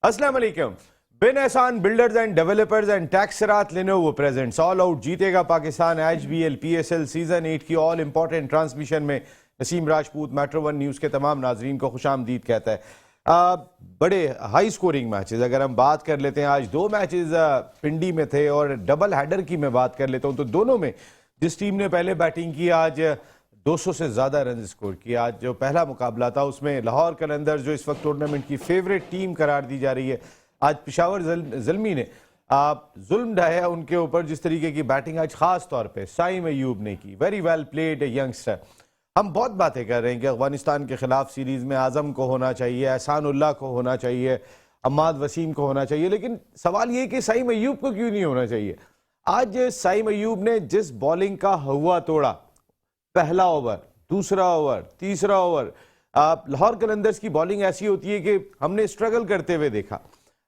अस्सलाम वालेकुम। Bin Ehsan builders and developers and टैक्सरात लेनोवो प्रेजेंट्स ऑल आउट जीतेगा पाकिस्तान HBL PSL सीजन 8 की ऑल इंपॉर्टेंट ट्रांसमिशन में Naseem Rajput metro one news के तमाम नाजरीन को खुशामदीद कहता है। बड़े हाई स्कोरिंग मैचेस अगर हम बात कर लेते हैं, आज दो मैचेस पिंडी में थे और डबल हेडर की मैं बात कर लेता हूं तो दोनों में जिस टीम ने पहले बैटिंग की आज 200 से ज़्यादा रन स्कोर किया। आज जो पहला मुकाबला था उसमें लाहौर कलंदर्स जो इस वक्त टूर्नामेंट की फेवरेट टीम करार दी जा रही है, आज पिशावर ज़ल्मी ने जुल्म ढाया उनके ऊपर। जिस तरीके की बैटिंग आज खास तौर पे साइम अयूब ने की, वेरी वेल प्लेड यंगस्टर। हम बहुत बातें कर रहे हैं कि अफगानिस्तान के खिलाफ सीरीज में आजम को होना चाहिए, एहसानुल्लाह को होना चाहिए, अम्माद वसीम को होना चाहिए, लेकिन सवाल ये कि साइम अयूब को क्यों नहीं होना चाहिए। आज साइम अयूब ने जिस बॉलिंग का हवा तोड़ा, पहला ओवर, दूसरा ओवर, तीसरा ओवर, लाहौर कलंदर्स की बॉलिंग ऐसी होती है कि हमने स्ट्रगल करते हुए देखा।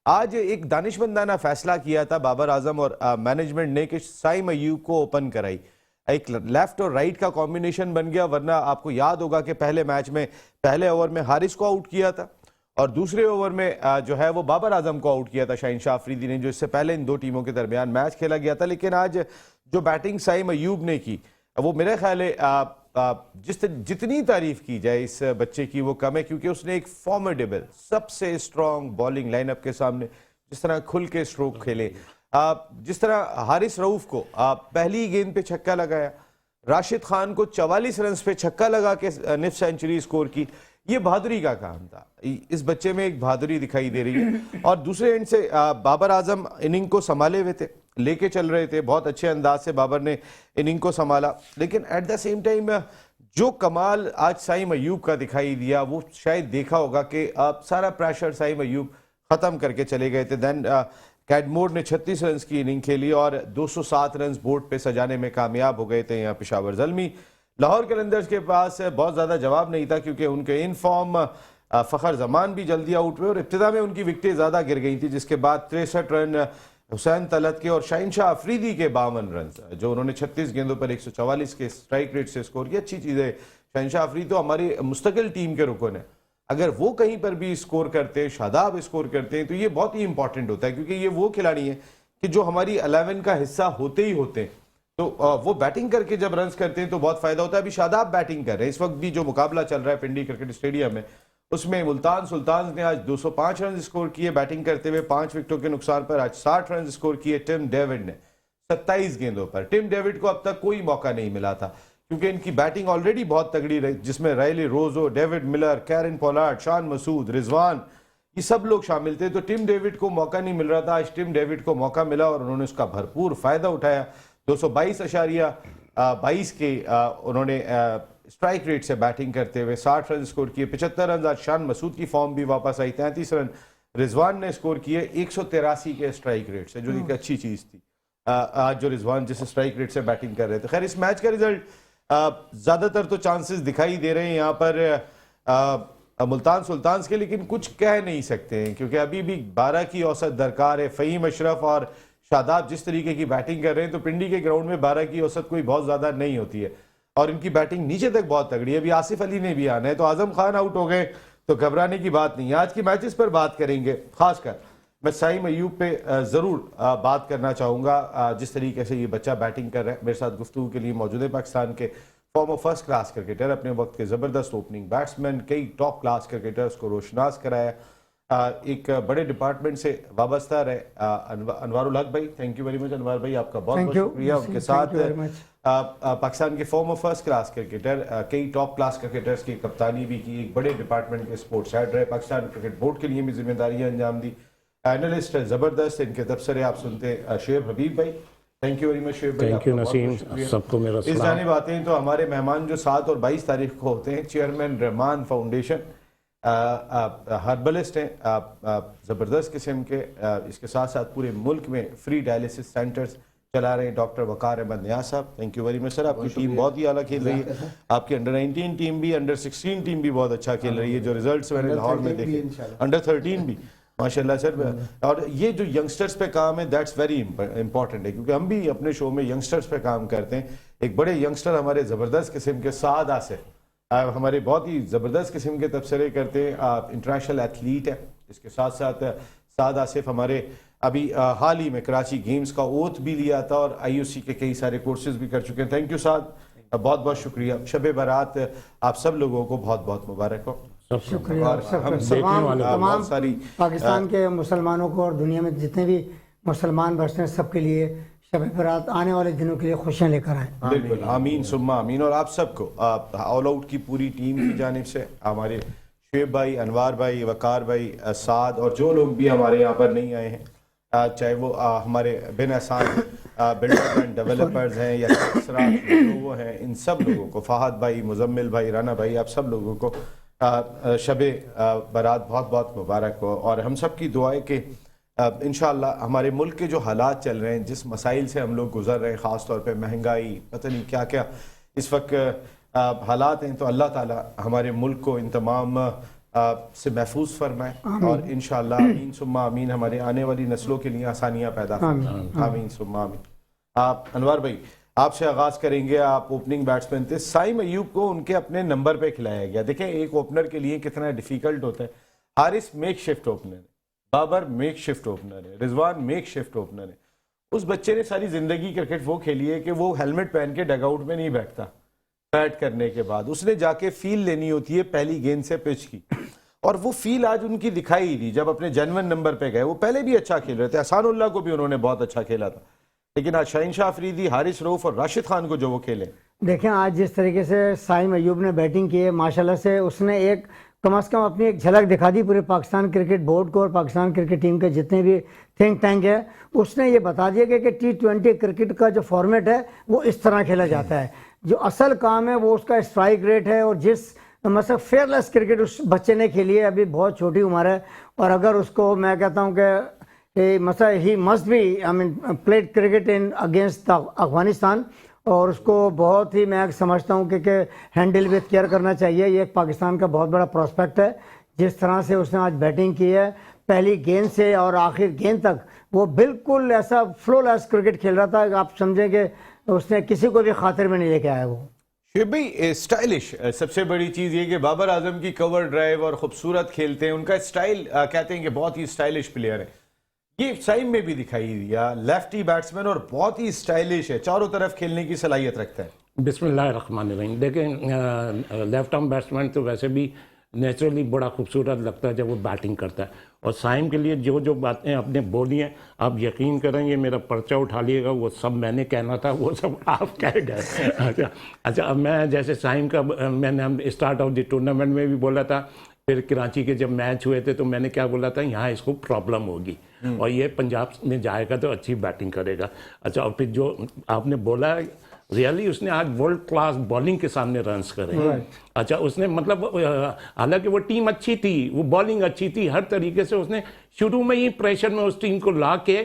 आज एक दानिशमंदाना फैसला किया था बाबर आजम और मैनेजमेंट ने कि साइम अयूब को ओपन कराई, एक लेफ्ट और राइट का कॉम्बिनेशन बन गया। वरना आपको याद होगा कि पहले मैच में पहले ओवर में हारिस को आउट किया था और दूसरे ओवर में जो है वो बाबर आजम को आउट किया था शाहिनशाह अफरीदी ने, जो इससे पहले इन दो टीमों के दरमियान मैच खेला गया था। लेकिन आज जो बैटिंग साइम अयूब ने की वो मेरे ख्याल है जितनी तारीफ की जाए इस बच्चे की वो कम है, क्योंकि उसने एक फॉर्मेडेबल सबसे स्ट्रॉन्ग बॉलिंग लाइनअप के सामने जिस तरह खुल के स्ट्रोक खेले, जिस तरह हारिस रऊफ को पहली गेंद पे छक्का लगाया, राशिद खान को 44 रन पे छक्का लगा के निफ सेंचुरी स्कोर की, ये बहादुरी का काम था। इस बच्चे में एक बहादुरी दिखाई दे रही है। और दूसरे एंड से बाबर आजम इनिंग को संभाले हुए थे, लेके चल रहे थे, बहुत अच्छे अंदाज से बाबर ने इनिंग को संभाला। लेकिन एट द सेम टाइम जो कमाल आज साइम अयूब का दिखाई दिया, वो शायद देखा होगा कि सारा प्रेशर साइम अयूब खत्म करके चले गए थे। देन कैडमोर ने 36 रन की इनिंग खेली और 207 रन बोर्ड पे सजाने में कामयाब हो गए थे यहाँ पिशावर ज़ल्मी। लाहौर कलंदर्स के पास बहुत ज़्यादा जवाब नहीं था, क्योंकि उनके इन फॉर्म फ़खर जमान भी जल्दी आउट हुए और इब्तिदा में उनकी विकेटें ज़्यादा गिर गई थी, जिसके बाद 63 रन हुसैन तलत के और शाहिनशाह अफरीदी के 52 रन जो उन्होंने 36 गेंदों पर 144 के स्ट्राइक रेट से स्कोर किया। अच्छी चीज़ है, शाहिनशाह अफरीदी तो हमारी मुस्तकिल टीम के रुकन है, अगर वो कहीं पर भी स्कोर करते, शादाब स्कोर करते हैं तो ये बहुत ही इंपॉर्टेंट होता है, क्योंकि ये वो खिलाड़ी है कि जो हमारी 11 का हिस्सा होते ही होते हैं। तो वो बैटिंग करके जब रन्स करते हैं तो बहुत फायदा होता है। अभी शादाब बैटिंग कर रहे हैं, इस वक्त भी जो मुकाबला चल रहा है पिंडी क्रिकेट स्टेडियम में, उसमें मुल्तान सुल्तान ने आज 205 रन स्कोर किए बैटिंग करते हुए 5 विकेटों के नुकसान पर। आज 60 रन स्कोर किए टिम डेविड ने 27 गेंदों पर। टिम डेविड को अब तक कोई मौका नहीं मिला था, क्योंकि इनकी बैटिंग ऑलरेडी बहुत तगड़ी रही, जिसमें रायली रोजो, David Miller, Kieron Pollard, Shan Masood, Rizwan, ये सब लोग शामिल थे। तो टिम डेविड को मौका नहीं मिल रहा था, आज टिम डेविड को मौका मिला और उन्होंने उसका भरपूर फायदा उठाया। 222.22 के उन्होंने स्ट्राइक रेट से बैटिंग करते हुए 60 रन स्कोर किए, 75 रन। आज शान मसूद की फॉर्म भी वापस आई, 33 रन रिजवान ने स्कोर किए 183 के स्ट्राइक रेट से, जो एक अच्छी चीज़ थी आज जो रिजवान जिस स्ट्राइक रेट से बैटिंग कर रहे थे। खैर, इस मैच का रिजल्ट ज़्यादातर तो चांसेस दिखाई दे रहे हैं यहाँ पर मुल्तान सुल्तान के, लेकिन कुछ कह नहीं सकते हैं, क्योंकि अभी भी 12 की औसत दरकार है। फ़हीम अशरफ और शादाब जिस तरीके की बैटिंग कर रहे हैं तो पिंडी के ग्राउंड में 12 की औसत कोई बहुत ज़्यादा नहीं होती है और इनकी बैटिंग नीचे तक बहुत तगड़ी है। अभी आसिफ अली ने भी आना है, तो आजम खान आउट हो गए तो घबराने की बात नहीं है। आज की मैचेस पर बात करेंगे, खासकर मैं साइम अयूब पे ज़रूर बात करना चाहूँगा। जिस तरीके से ये बच्चा बैटिंग कर रहा है, मेरे साथ गुफ्तगू के लिए मौजूद है पाकिस्तान के फॉर्मर फर्स्ट क्लास क्रिकेटर, अपने वक्त के ज़बरदस्त ओपनिंग बैट्समैन, कई टॉप क्लास क्रिकेटर्स को रोशनास कराया, एक बड़े डिपार्टमेंट से वाबस्ता रहे, अनवारुल हक भाई। थैंक यू वेरी मच अनवार भाई, आपका बहुत बहुत शुक्रिया। उनके साथ पाकिस्तान के फॉर्मर फर्स्ट क्लास क्रिकेटर, कई टॉप क्लास क्रिकेटर्स की कप्तानी भी की, एक बड़े डिपार्टमेंट के स्पोर्ट्स हेड रहे, पाकिस्तान क्रिकेट बोर्ड के लिए भी जिम्मेदारियां अंजाम दी, एनालिस्ट ज़बरदस्त, इनके तबसरे आप सुनते हैं। शेब हबीब भाई, थैंक यू वेरी मच शेब भाई। थैंक यू नसीम, सबको मेरा इस जानिब आते हैं तो हमारे मेहमान जो 7 और 22 तारीख को होते हैं, चेयरमैन रहमान फाउंडेशन, हर्बलिस्ट हैं ज़बरदस्त किस्म के, इसके साथ साथ पूरे मुल्क में फ्री डायलिसिस सेंटर्स चला रहे हैं, डॉक्टर वकार अहमद नियाज साहब। Thank you very much sir, आपकी टीम बहुत ही आला खेल रही है, आपकी अंडर 19 टीम भी, अंडर 16 टीम भी बहुत अच्छा खेल रही है, जो रिजल्ट्स मैंने लाहौर में देखे, अंडर 13 भी माशाल्लाह सर। और ये जो यंगस्टर्स पे काम है दैट्स वेरी इंपॉर्टेंट है, क्योंकि हम भी अपने शो में यंगस्टर्स पे काम करते हैं। एक बड़े यंगस्टर हमारे ज़बरदस्त किस्म के सादा से हमारे बहुत ही ज़बरदस्त किस्म के तबसरे करते हैं, इंटरनेशनल एथलीट है, इसके साथ साथ साद आसिफ हमारे अभी हाल ही में कराची गेम्स का ओथ भी लिया था और आईओसी के कई सारे कोर्सेज भी कर चुके हैं। थैंक यू साद, बहुत बहुत शुक्रिया। शब बारात आप सब लोगों को बहुत बहुत मुबारक हो। शुक्रिया और हम तमाम सारी पाकिस्तान के मुसलमानों को और दुनिया में जितने भी मुसलमान बसते हैं सबके लिए शब बरात आने वाले दिनों के लिए खुशियाँ लेकर आए। बिल्कुल, आमीन सुम्मा आमीन। और आप सबको ऑल आउट की पूरी टीम की जानिब से, हमारे शुएब भाई, अनवार भाई, वकार भाई, साद और जो लोग भी हमारे यहाँ पर नहीं आए हैं, चाहे वो हमारे बिन एहसान बिल्डर्स एंड डेवलपर्स हैं या वो हैं, इन सब लोगों को, फहद भाई, मुजम्मिल भाई, राना भाई, आप सब लोगों को शब बारात बहुत बहुत मुबारक हो। और हम सब की दुआ है कि इंशाअल्लाह हमारे मुल्क के जो हालात चल रहे हैं, जिस मसाइल से हम लोग गुजर रहे हैं, ख़ास तौर पे महंगाई, पता नहीं क्या क्या इस वक्त हालात हैं, तो अल्लाह ताला हमारे मुल्क को इन तमाम से महफूज फरमाए और इंशाअल्लाह आमीन सुम्मा आमीन हमारे आने वाली नस्लों के लिए आसानियाँ पैदा फरमाए, आमीन सुम्मा आमीन। आप अनवार भाई, आपसे आगाज करेंगे। आप ओपनिंग बैट्समैन थे, साइम अयूब को उनके अपने नंबर पे खिलाया गया। देखें एक ओपनर के लिए कितना डिफिकल्ट होता है। हारिस मेक शिफ्ट ओपनर है, बाबर मेक शिफ्ट ओपनर है, रिजवान मेक शिफ्ट ओपनर है। उस बच्चे ने सारी जिंदगी क्रिकेट वो खेली है कि वो हेलमेट पहन के डगआउट में नहीं बैठता। बैट करने के बाद उसने जाके फील लेनी होती है पहली गेंद से पिच की, और वो फील आज उनकी दिखाई ही दी जब अपने जनवन नंबर पे गए। वो पहले भी अच्छा खेल रहे थे, एहसानुल्लाह को भी उन्होंने बहुत अच्छा खेला था, लेकिन आज शहनशाह अफरीदी, हारिस रऊफ और राशिद खान को जो वो खेले। देखें आज जिस तरीके से साइम अयूब ने बैटिंग की है माशाल्लाह से, उसने एक कम अज़ कम अपनी एक झलक दिखा दी पूरे पाकिस्तान क्रिकेट बोर्ड को और पाकिस्तान क्रिकेट टीम के जितने भी थिंक टैंक है। उसने ये बता दिया कि T20 क्रिकेट का जो फॉर्मेट है वो इस तरह खेला जाता है। जो असल काम है वो उसका स्ट्राइक रेट है, और जिस मतलब फेयरलेस क्रिकेट उस बच्चे ने खेली है, अभी बहुत छोटी उम्र है, और अगर उसको मैं कहता हूँ कि मतलब he must be I mean played cricket in against Afghanistan, और उसको बहुत ही मैं समझता हूँ कि हैंडल विथ केयर करना चाहिए। ये एक पाकिस्तान का बहुत बड़ा प्रोस्पेक्ट है। जिस तरह से उसने आज बैटिंग की है, पहली गेंद से और आखिर गेंद तक वो बिल्कुल ऐसा फ्लोलेस क्रिकेट खेल रहा था। आप समझें कि उसने किसी को भी खातिर में नहीं लेके आया वो। शुएब भाई, स्टाइलिश सबसे बड़ी चीज़ ये कि बाबर आजम की कवर ड्राइव और खूबसूरत खेलते हैं, उनका स्टाइल कहते हैं कि बहुत ही स्टाइलिश प्लेयर है। ये साइम में भी दिखाई दिया, लेफ्टी बैट्समैन और बहुत ही स्टाइलिश है, चारों तरफ खेलने की सलाहियत रखता है। बिस्मिल्लाहिर्रहमानिर्रहीम। देखें लेफ्ट आर्म बैट्समैन तो वैसे भी नेचुरली बड़ा खूबसूरत लगता है जब वो बैटिंग करता है, और साइम के लिए जो जो बातें आपने बोली हैं, आप यकीन करेंगे मेरा पर्चा उठा लिएगा, वो सब मैंने कहना था वो सब आप कह गए। अच्छा अब मैं जैसे साइम का मैंने स्टार्ट ऑफ द टूर्नामेंट में भी बोला था, फिर कराची के जब मैच हुए थे तो मैंने क्या बोला था, यहाँ इसको प्रॉब्लम होगी और ये पंजाब में जाएगा तो अच्छी बैटिंग करेगा। अच्छा और फिर जो आपने बोला रियली उसने आज वर्ल्ड क्लास बॉलिंग के सामने रन्स करे। अच्छा उसने मतलब हालांकि वो टीम अच्छी थी, वो बॉलिंग अच्छी थी, हर तरीके से उसने शुरू में ही प्रेशर में उस टीम को ला के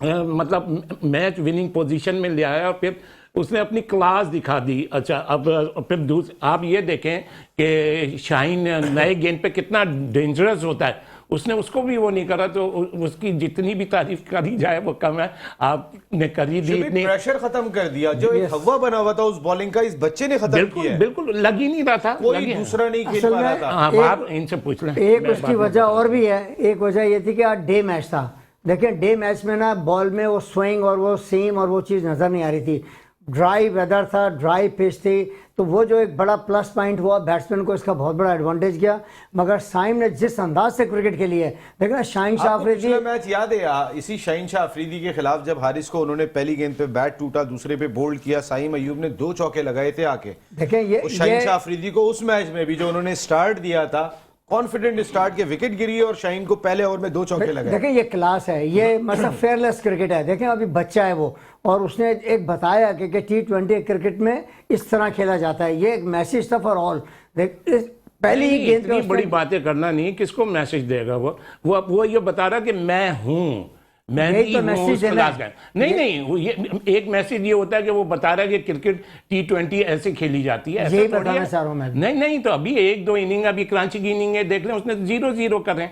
मतलब मैच विनिंग पोजीशन में ले आया, फिर उसने अपनी क्लास दिखा दी। अच्छा अब फिर आप ये देखें कि शाहीन नए गेंद पे कितना डेंजरस होता है, उसने उसको भी वो नहीं करा, तो उसकी जितनी भी तारीफ करी जाए वो कम है। आपने करी दी, इतनी प्रेशर खत्म कर दिया जो एक हवा बना हुआ था उस बॉलिंग का, इस बच्चे ने खत्म किया है। बिल्कुल लग ही नहीं रहा था, कोई दूसरा नहीं खेल पा रहा था। आप इनसे पूछ लें। एक उसकी वजह और भी है, एक वजह ये थी कि आज डे मैच था। देखें डे मैच में ना बॉल में वो स्विंग और वो सीम और वो चीज़ नज़र नहीं आ रही थी, ड्राई वेदर था, ड्राई पिच थी, तो वो जो एक बड़ा प्लस पॉइंट हुआ बैट्समैन को, इसका बहुत बड़ा एडवांटेज किया। मगर साइम ने जिस अंदाज से क्रिकेट खेली है, देखना शहनशाह अफरीदी मैच याद है इसी शहनशाह अफरीदी के खिलाफ जब हारिस को उन्होंने पहली गेंद पे बैट टूटा, दूसरे पे बोल्ड किया, साइम अयूब ने 2 चौके लगाए थे आके। देखें ये शहनशाह अफरीदी को उस मैच में भी जो उन्होंने स्टार्ट दिया था, कॉन्फिडेंट स्टार्ट के, विकेट गिरी और शाहीन को पहले ओवर में 2 चौके लगाए। देखें ये क्लास है, ये मतलब फेयरलेस क्रिकेट है। देखें अभी बच्चा है वो, और उसने एक बताया कि T20 क्रिकेट में इस तरह खेला जाता है। ये एक मैसेज था फॉर ऑल। पहली ही गेंद इतनी बड़ी बातें करना नहीं, किसको मैसेज देगा वो ये बता रहा कि मैं हूँ, मैं ही तो हूँ उस क्लास का। नहीं ये एक मैसेज ये होता है कि वो बता रहा है कि क्रिकेट T20 ऐसे खेली जाती है, यही बताना चाह रहा हूं मैं। नहीं तो अभी 1-2 इनिंग, अभी कराची की इनिंग है देख लें, उसने 0-0 करें,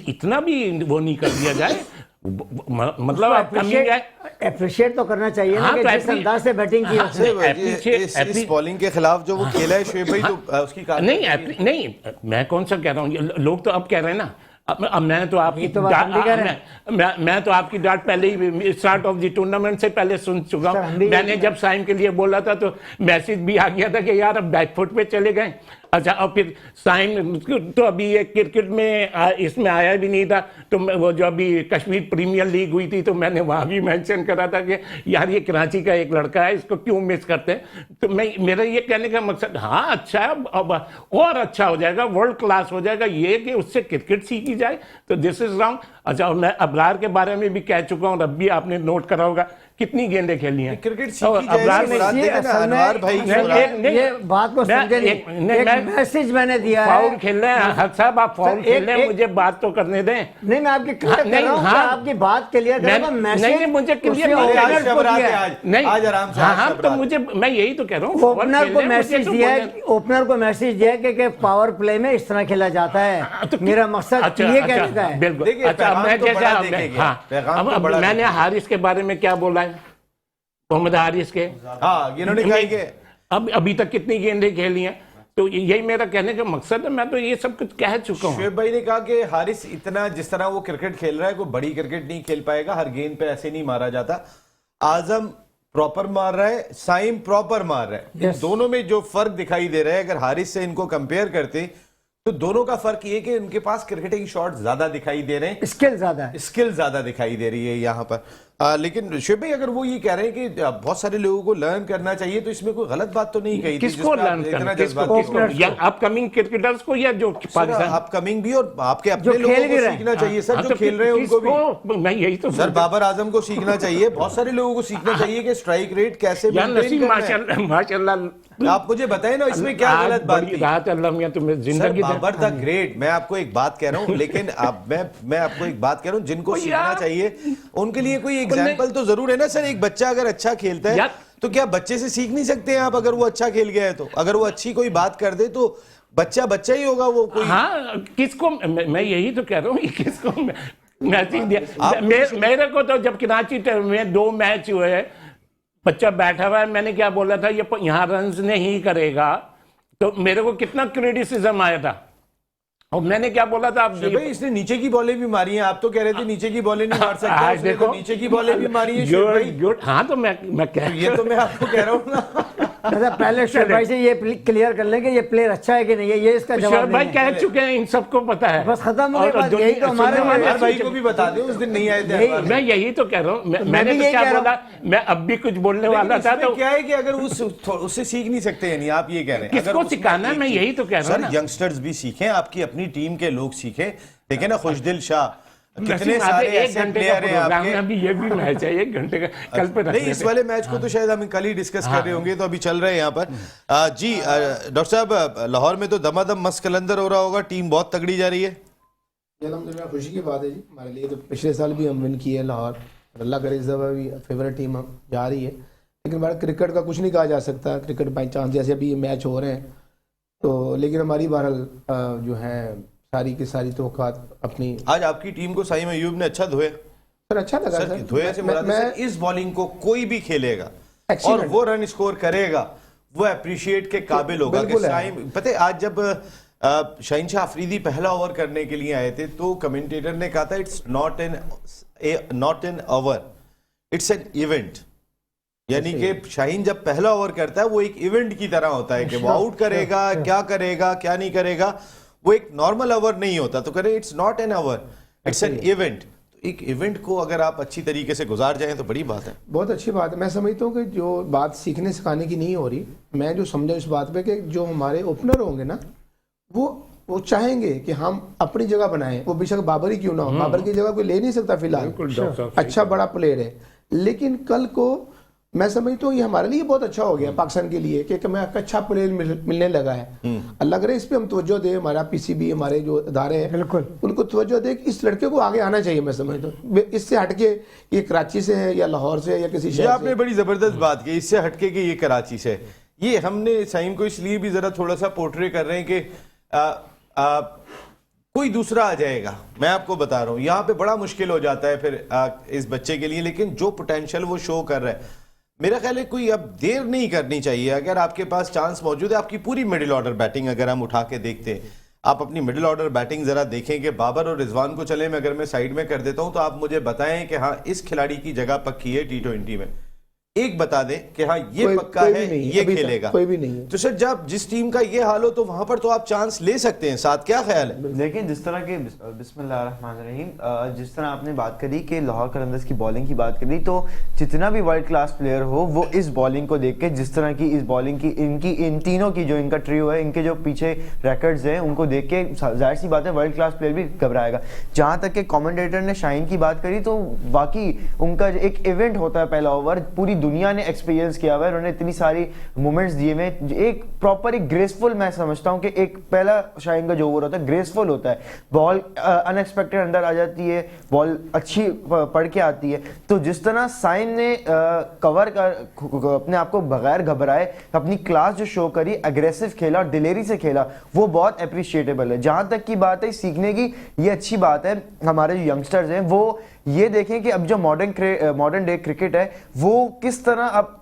इतना भी वो नहीं कर दिया जाए। मतलब अप्रिशिएट तो करना चाहिए ना, कि जिस अंदाज से बैटिंग की उसने। इस बॉलिंग के खिलाफ जो वो खेला है शुएब भाई, तो उसकी नहीं मैं कौन सा कह रहा हूँ, लोग तो अब कह रहे हैं ना अब मैं तो आपकी तो बात हम भी कह रहे हैं। मैं तो आपकी डांट पहले ही स्टार्ट ऑफ द टूर्नामेंट से पहले सुन चुका सर, हम भी हूँ। मैंने जब साइम के लिए बोला था तो मैसेज भी आ गया था कि यार अब बैकफुट पे चले गए। अच्छा, और फिर साइम तो अभी ये क्रिकेट में इसमें आया भी नहीं था, तो वो जो अभी कश्मीर प्रीमियर लीग हुई थी तो मैंने वहाँ भी मेंशन करा था कि यार ये कराची का एक लड़का है, इसको क्यों मिस करते हैं। तो मेरा ये कहने का मकसद, हाँ अच्छा है, अब और अच्छा हो जाएगा, वर्ल्ड क्लास हो जाएगा, ये कि उससे क्रिकेट सीखी जाए, तो दिस इज रॉन्ग। अच्छा, और मैं अबरार के बारे में भी कह चुका हूँ, अब भी आपने नोट करा होगा कितनी गेंदें खेली हैं। क्रिकेट तो सीखी जाए, अबरार इससे ने मुराद ये देखें ना, असल में- अनवार भाई की नहीं, मुराद- नहीं, ये बात को मैं- समझे नहीं। एक मैसेज मैंने दिया है। फाउल खेल रहे हैं हक साहब, आप फाउल खेल रहे हैं, मुझे बात तो करने दें। नहीं, मैं आपकी क्लियर कर नहीं, रहा हूं कि हाँ। आपकी बात क्लियर कर रहा हूं। नहीं, मुझे clear उसने नहीं ओपनर आज को शबरात दिया है, है। आज नहीं, आज आराम से, हाँ आज हाँ, तो शबरात। मुझे, मैं यही तो कह रहा हूँ, ओपनर को मैसेज दिया है, ओपनर को मैसेज दिया है कि पावर प्ले में इस तरह खेला जाता है। तो मेरा मकसद ये कहने का है। बिल्कुल। देखिए, अच्छा, पैगाम मैं तो जैसा बड़ा देके गया, हाँ, पैगाम तो अब बड़ा मैंने हारिस के बारे में क्या बोला है, मोहम्मद हारिस के, हाँ, इन्होंने कहा कि अब अभी तक कितनी गेंदें खेली हैं, तो यही मेरा कहने का मकसद है। मैं तो ये सब कुछ कह चुका हूँ। शुएब भाई ने कहा कि हारिस इतना जिस तरह वो क्रिकेट खेल रहा है, कोई बड़ी क्रिकेट नहीं खेल पाएगा, हर गेंद पे ऐसे नहीं मारा जाता। आजम प्रॉपर मार रहा है, साइम प्रॉपर मार रहा है। इन दोनों में जो फर्क दिखाई दे रहा है, अगर हारिस से इनको कंपेयर करते तो दोनों का फर्क ये कि उनके पास क्रिकेटिंग शॉट ज्यादा दिखाई दे रहे हैं, स्किल ज्यादा है। स्किल ज्यादा दिखाई दे रही है यहाँ पर। लेकिन शुएब भाई, अगर वो ये कह रहे हैं कि बहुत सारे लोगों को लर्न करना चाहिए, तो इसमें कोई गलत बात तो नहीं कही थी, किसको जिसमें आप लर्न इतना करना, जज्बाती किसको, हो। या अपकमिंग क्रिकेटर्स को, या जो पाकिस्तान अपकमिंग भी और आपके अपने जो लोगों खेल भी को रहे हैं। सीखना चाहिए सर, हाँ, जो तो खेल रहे हैं उनको भी। किसको, मैं यही तो सर बाबर आजम को सीखना चाहिए, बहुत सारे लोगोों को सीखना चाहिए कि स्ट्राइक रेट कैसे यार मेंटेन नसीम, करना है। माशाल्लाह माशाल्लाह, आप मुझे बताएं ना, इसमें क्या गलत बात थी? राहत अल्लाह मियां तुम्हें सर जिंदगी दे। बाबर द ग्रेट, मैं आपको एक बात कह रहा हूं, लेकिन अब मैं आपको एक बात कह रहा हूं, जिनको ओ सीखना यार। चाहिए उनके लिए कोई एग्जाम्पल तो जरूर है ना सर। एक बच्चा अगर अच्छा खेलता है यार। तो क्या बच्चे से सीख नहीं सकते हैं आप? अगर वो अच्छा खेल गया है तो, अगर वो अच्छी कोई बात कर दे तो बच्चा बच्चा ही होगा वो कोई। हाँ, किसको, मैं यही तो कह रहा हूँ, किसको मैसेज दिया। आप- मेरे को तो जब कराची में 2 मैच हुए, बच्चा बैठा हुआ है, मैंने क्या बोला था, ये यहाँ रन्स नहीं करेगा, तो मेरे को कितना क्रिटिसिज्म आया था। और मैंने क्या बोला था, आप भाई इसने नीचे की बॉलें भी मारी हैं, आप तो कह रहे थे नीचे की बॉलें नहीं मार सकता, आज उसने तो नीचे की बॉलें भी मारी हैं शुएब भाई। गुड, हाँ, तो मैं कह, ये तो मैं आपको कह रहा हूँ ना। अच्छा, पहले शुएब भाई से ये क्लियर कर लें कि ये प्लेयर अच्छा है कि नहीं है, ये इसका जवाब शुएब भाई नहीं है। कह चुके हैं, इन सबको पता है। बस खत्म हो गई और बात, दुनिया- यही तो हमारे सुनने वाले अनवर भाई को भी बता दें, उस दिन नहीं आए थे अनवर भाई। मैं यही तो कह रहा हूँ, मैंने भी तो यही क्या कह रहा बोला, मैं अब भी कुछ बोलने वाला लेकिन था, इसमें तो क्या है कि अगर उससे सीख नहीं सकते, यानी आप ये कह रहे हैं किसको अगर उसमें सिखाना है, एक मैं चीज- यही तो कह रहा हूं सर ना। यंगस्टर्स भी सीखें, आपकी अपनी टीम के लोग सीखें। देखें ना खुशदिल शाह, कितने नसीम, आधे सारे 1 ऐसे घंटे का प्लेयर हैं प्रोग्राम आपके। है, अभी ये भी मैच है 1 घंटे का, कल पे रख नहीं, इस लेते हैं। वाले मैच को तो शायद हम कल ही डिस्कस कर रहे होंगे, तो अभी चल रहे हैं यहाँ पर। जी डॉक्टर साहब, लाहौर में तो दमादम मस्त कलंदर हो रहा होगा, टीम बहुत तगड़ी जा रही है। ये अल्हम्दुलिल्लाह खुशी की बात है जी, हमारे लिए तो पिछले साल भी हम विन किए लाहौर, और अल्लाह करे इस दफ़ा भी फेवरेट टीम हम जा रही है। लेकिन हमारा क्रिकेट का कुछ नहीं कहा जा सकता, क्रिकेट बाई चांस जैसे अभी ये मैच हो रहे हैं तो, लेकिन हमारी बहरहाल जो है सारी की सारी तवक्कात अपनी। आज आपकी टीम को साइम अयूब ने अच्छा धोया सर अच्छा लगा सर, धोया से मुराद है, मैं सर, इस बॉलिंग को कोई भी खेलेगा और Excellent. वो रन स्कोर करेगा, वो अप्रिशिएट के काबिल होगा कि बिल्कुल है। साइम। पता है आज जब शहीनशाह अफरीदी पहला ओवर करने के लिए आए थे तो कमेंटेटर ने कहा था it's not an over, it's an event. यानी कि शाहीन जब पहला ओवर करता है वो एक इवेंट की तरह होता है कि वो आउट करेगा, क्या करेगा, क्या नहीं करेगा, वो एक नॉर्मल ओवर नहीं होता। तो कह रहे it's not an over, it's an event. तो एक इवेंट को अगर आप अच्छी तरीके से गुजार जाएं तो बड़ी बात है। बहुत अच्छी बात है। मैं समझता हूँ कि जो बात सीखने सिखाने की नहीं हो रही, मैं जो समझा इस बात पे कि जो हमारे ओपनर होंगे ना, वो चाहेंगे कि हम अपनी जगह बनाएं, वो बेशक बाबर ही क्यों ना हो, बाबर की जगह कोई ले नहीं सकता फिलहाल, बिल्कुल डॉक्टर साहब, अच्छा बड़ा प्लेयर है। लेकिन कल को मैं समझता हूँ ये हमारे लिए बहुत अच्छा हो गया पाकिस्तान के लिए कि हमें अच्छा प्लेयर मिलने लगा है। अल्लाह करे इस पे हम तवज्जो दें, हमारा पीसीबी, हमारे जो अदारे हैं बिल्कुल उनको तवज्जो दे कि इस लड़के को आगे आना चाहिए। मैं समझता हूँ इससे हटके ये कराची से है या लाहौर से या किसी ये शहर आपने से। बड़ी जबरदस्त बात की, इससे हटके कि ये कराची से। ये हमने साइम को इसलिए भी जरा थोड़ा सा पोर्ट्रे कर रहे हैं कि कोई दूसरा आ जाएगा। मैं आपको बता रहा हूं यहाँ पे बड़ा मुश्किल हो जाता है फिर इस बच्चे के लिए, लेकिन जो पोटेंशियल वो शो कर रहा है, मेरा ख्याल है कोई अब देर नहीं करनी चाहिए। अगर आपके पास चांस मौजूद है, आपकी पूरी मिडिल ऑर्डर बैटिंग अगर हम उठा के देखते हैं, आप अपनी मिडिल ऑर्डर बैटिंग जरा देखें कि बाबर और रिजवान को चले मैं अगर मैं साइड में कर देता हूं तो आप मुझे बताएं कि हाँ इस खिलाड़ी की जगह पक्की है T20 में, एक बता दें कि हाँ ये पक्का कोई है, भी नहीं है, ये अभी तक खेलेगा। कोई भी नहीं है। तो सर जब जिस टीम का ये हाल हो तो वहां पर तो आप चांस ले सकते हैं, साथ क्या ख्याल है? देखिए जिस तरह के बिस्मिल्लाहिर्रहमानिर्रहीम, जिस तरह आपने बात करी कि लाहौर कलंदर्स की बॉलिंग की बात करी, तो जितना भी वर्ल्ड क्लास प्लेयर हो वो इस बॉलिंग को देख के, जिस तरह की इस बॉलिंग की इनकी इन तीनों की जो इनका ट्रियो है, इनके जो पीछे रिकॉर्ड्स हैं उनको देख के जाहिर सी बात है वर्ल्ड क्लास प्लेयर भी घबराएगा। जहाँ तक कि कमेंटेटर ने शाहीन की बात करी तो वाकई उनका एक इवेंट होता है पहला ओवर, पूरी दुनिया ने एक्सपीरियंस किया हुआ है, उन्होंने इतनी सारी मोमेंट्स दिए हुए, एक प्रॉपर एक ग्रेसफुल, मैं समझता हूं कि एक पहला शाहीन का जो ओवर होता है ग्रेसफुल होता है, बॉल अनएक्सपेक्टेड अंदर आ जाती है, बॉल अच्छी पढ़ के आती है। तो जिस तरह साइम ने कवर कर अपने आप को बगैर घबराए अपनी क्लास जो शो करी, एग्रेसिव खेला और दिलेरी से खेला, वो बहुत अप्रिशिएटेबल है। जहां तक की बात है सीखने की, ये अच्छी बात है हमारे जो यंगस्टर्स हैं वो ये देखें कि अब जो मॉडर्न डे क्रिकेट है वो किस तरह अब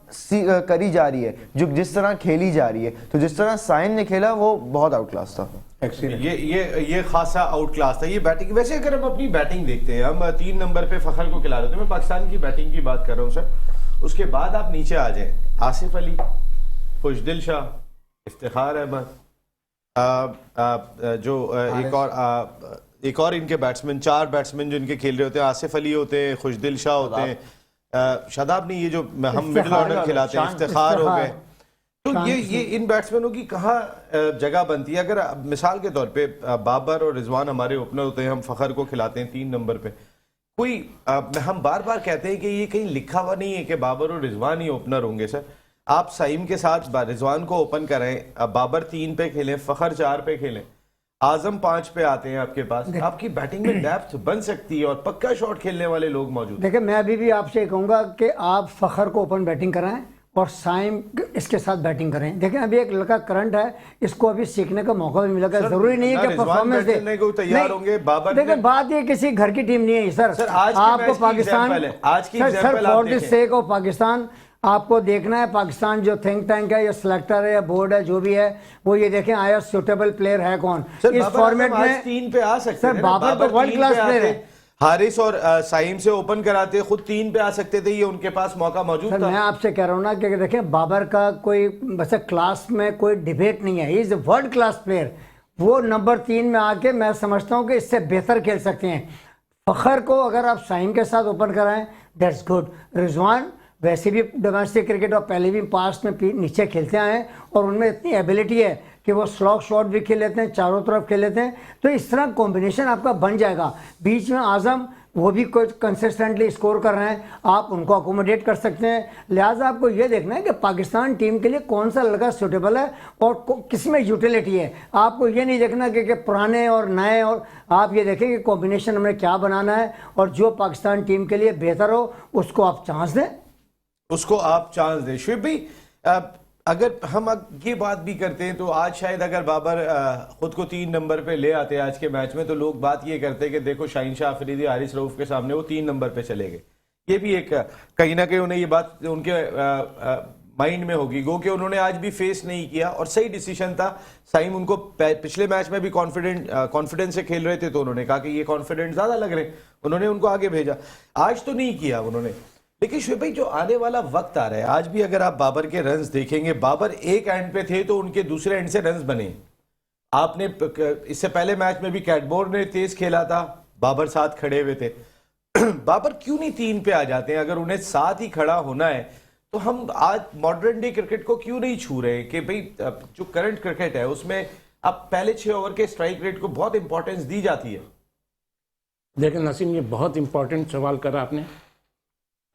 करी जा रही है, जो जिस तरह खेली जा रही है। तो जिस तरह साइम ने खेला वो बहुत आउट क्लास था। ये खासा आउट क्लास था ये बैटिंग। वैसे अगर हम अपनी बैटिंग देखते हैं, हम 3 नंबर पे फखर को खिला रहे थे, मैं पाकिस्तान की बैटिंग की बात कर रहा हूँ सर। उसके बाद आप नीचे आ जाएं, आसिफ अली, खुशदिल शाह, इफ्तिखार अहमद, जो एक और इनके बैट्समैन, 4 बैट्समैन जो इनके खेल रहे होते हैं, आसिफ अली होते हैं, खुशदिल शाह होते हैं, शादाब नहीं, ये जो हम मिडिल ऑर्डर खिलाते हैं, इफ्तिखार हो गए। तो ये इन बैट्समैनों की कहाँ जगह बनती है? अगर मिसाल के तौर पे बाबर और रिजवान हमारे ओपनर होते हैं, हम फखर को खिलाते हैं 3 नंबर पे, कोई हम बार बार कहते हैं कि ये कहीं लिखा हुआ नहीं है कि बाबर और रिजवान ही ओपनर होंगे। सर आप सईम के साथ रिजवान को ओपन करें, बाबर 3 पे खेलें, फखर 4 पे खेलें, आजम 5 पे आते हैं आपके पास, आपकी बैटिंग में डेप्थ बन सकती है और पक्का शॉट खेलने वाले लोग मौजूद हैं। देखिए मैं अभी भी आपसे कहूँगा कि आप फखर को ओपन बैटिंग कराएं और साइम इसके साथ बैटिंग करें। देखें अभी एक लड़का करंट है, इसको अभी सीखने का मौका भी मिलेगा, जरूरी नहीं है कि परफॉर्मेंस दे को तैयार होंगे। बाबर देखिए बात ये किसी घर की टीम नहीं है सर आपको पाकिस्तान, आज की sir for the sake of Pakistan आपको देखना है, पाकिस्तान जो थिंक टैंक है या सिलेक्टर है या बोर्ड है जो भी है, वो ये देखें आया सुटेबल प्लेयर है कौन इस फॉर्मेट में। 3 पे आ सकते सर बाबर तो वर्ल्ड क्लास प्लेयर है, हारिस और साइम से ओपन कराते, खुद 3 पे आ सकते थे, ये उनके पास मौका मौजूद था। मैं आपसे कह रहा हूँ ना कि देखें बाबर का कोई वैसे क्लास में कोई डिबेट नहीं है, he is world class player. वो नंबर 3 में आके मैं समझता हूँ कि इससे बेहतर खेल सकते हैं। फखर को अगर आप साइम के साथ ओपन कराएं दैट्स गुड। रिजवान वैसे भी डोमेस्टिक क्रिकेट और पहले भी पास्ट में नीचे खेलते आए हैं और उनमें इतनी एबिलिटी है कि वो स्लॉग शॉट भी खेल लेते हैं, चारों तरफ खेल लेते हैं। तो इस तरह कॉम्बिनेशन आपका बन जाएगा। बीच में आजम वो भी कुछ कंसिस्टेंटली स्कोर कर रहे हैं, आप उनको अकोमोडेट कर सकते हैं। लिहाजा आपको ये देखना है कि पाकिस्तान टीम के लिए कौन सा लड़का सूटेबल है और किस में यूटिलिटी है। आपको ये नहीं देखना कि पुराने और नए, और आप ये देखें कि कॉम्बिनेशन हमें क्या बनाना है और जो पाकिस्तान टीम के लिए बेहतर हो उसको आप चांस दें, उसको आप चांस दें। शुभ भाई अगर हम ये बात भी करते हैं तो आज शायद अगर बाबर खुद को 3 नंबर पे ले आते आज के मैच में, तो लोग बात ये करते कि देखो शाहीन शाह अफरीदी, हारिस रऊफ के सामने वो 3 नंबर पे चले गए। ये भी एक कहीं ना कहीं उन्हें ये बात उनके माइंड में होगी, गो कि उन्होंने आज भी फेस नहीं किया और सही डिसीजन था। साइम उनको पिछले मैच में भी कॉन्फिडेंस से खेल रहे थे तो उन्होंने कहा कि ये कॉन्फिडेंट ज्यादा लग रहे हैं, उन्होंने उनको आगे भेजा। आज तो नहीं किया उन्होंने। लेकिन शुभ भाई जो आने वाला वक्त आ रहा है, आज भी अगर आप बाबर के रन्स देखेंगे, बाबर एक एंड पे थे तो उनके दूसरे एंड से रन्स बने। आपने इससे पहले मैच में भी कैटबोर ने तेज खेला था, बाबर साथ खड़े हुए थे। बाबर क्यों नहीं 3 पे आ जाते हैं? अगर उन्हें साथ ही खड़ा होना है तो हम आज मॉडर्न डे क्रिकेट को क्यों नहीं छू रहे कि भाई जो करंट क्रिकेट है उसमें अब पहले 6 ओवर के स्ट्राइक रेट को बहुत इंपॉर्टेंस दी जाती है। देखिए नसीम, ये बहुत इंपॉर्टेंट सवाल करा आपने।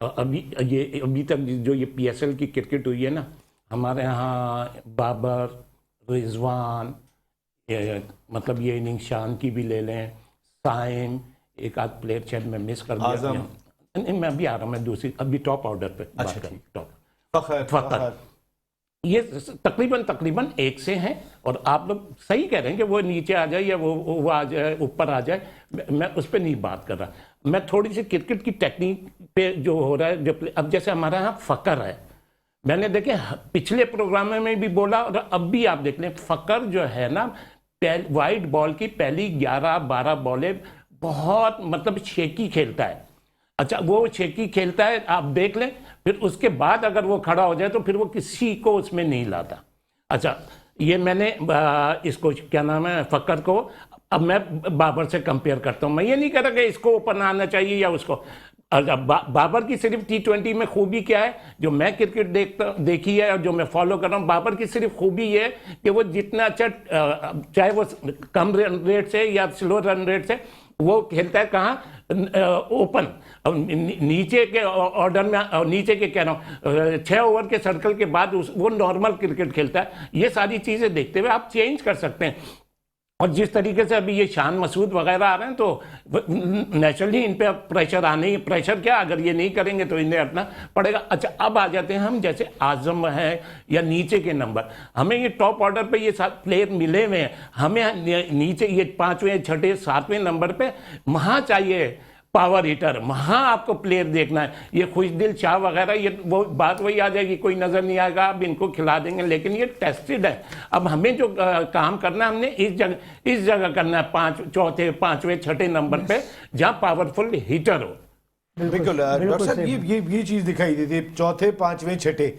अभी तक जो ये PSL की क्रिकेट हुई है ना, हमारे यहाँ बाबर, रिजवान, मतलब ये इनिंग शान की भी ले लें, साइम, एक आध प्लेयर शायद मैं मिस कर दिया, नहीं मैं अभी आ रहा हूँ, मैं दूसरी अभी टॉप ऑर्डर पे बात करूँ। टॉप फखर ये तकरीबन एक से हैं और आप लोग सही कह रहे हैं कि वो नीचे आ जाए या वो आ जाए, ऊपर आ जाए, मैं उस पर नहीं बात कर रहा। मैं थोड़ी सी क्रिकेट की टेक्निक पे जो हो रहा है, जो अब जैसे हमारे यहाँ फकर है, मैंने देखे पिछले प्रोग्राम में भी बोला और अब भी आप देख लें, फकर जो है ना वाइट बॉल की पहली 11-12 बॉलें बहुत मतलब शेकी खेलता है। अच्छा, वो शेकी खेलता है, आप देख लें, फिर उसके बाद अगर वो खड़ा हो जाए तो फिर वो किसी को उसमें नहीं लाता। अच्छा, ये मैंने इसको क्या नाम है, फकर को अब मैं बाबर से कंपेयर करता हूँ। मैं ये नहीं कह रहा कि इसको ओपन आना चाहिए या उसको। बाबर की सिर्फ T20 में खूबी क्या है, जो मैं क्रिकेट देखी है और जो मैं फॉलो कर रहा हूँ, बाबर की सिर्फ खूबी ये है कि वो जितना अच्छा, चाहे वो कम रन रेट से या स्लो रन रेट से, वो खेलता है कहाँ, ओपन, नीचे के ऑर्डर में, नीचे के कह रहा हूँ 6 ओवर के सर्कल के बाद वो नॉर्मल क्रिकेट खेलता है। ये सारी चीज़ें देखते हुए आप चेंज कर सकते हैं। और जिस तरीके से अभी ये शान मसूद वगैरह आ रहे हैं तो नेचुरली इन पे प्रेशर आने ही, प्रेशर क्या, अगर ये नहीं करेंगे तो इन्हें हटना पड़ेगा। अच्छा, अब आ जाते हैं हम, जैसे आजम है या नीचे के नंबर, हमें ये टॉप ऑर्डर पे ये प्लेयर मिले हुए हैं, हमें नीचे ये 5वें 6ठे 7वें नंबर पे वहाँ चाहिए पावर हिटर, वहाँ आपको प्लेयर देखना है। ये खुशदिल शाह वगैरह, ये वो बात वही आ जाएगी, कोई नज़र नहीं आएगा, अब इनको खिला देंगे, लेकिन ये टेस्टेड है। अब हमें जो काम करना है, हमने इस जगह करना है, चौथे 5वें 6ठे नंबर पे, जहाँ पावरफुल हिटर हो। बिल्कुल डॉक्टर साहब, ये चीज दिखाई देती है, चौथे 5वें 6ठे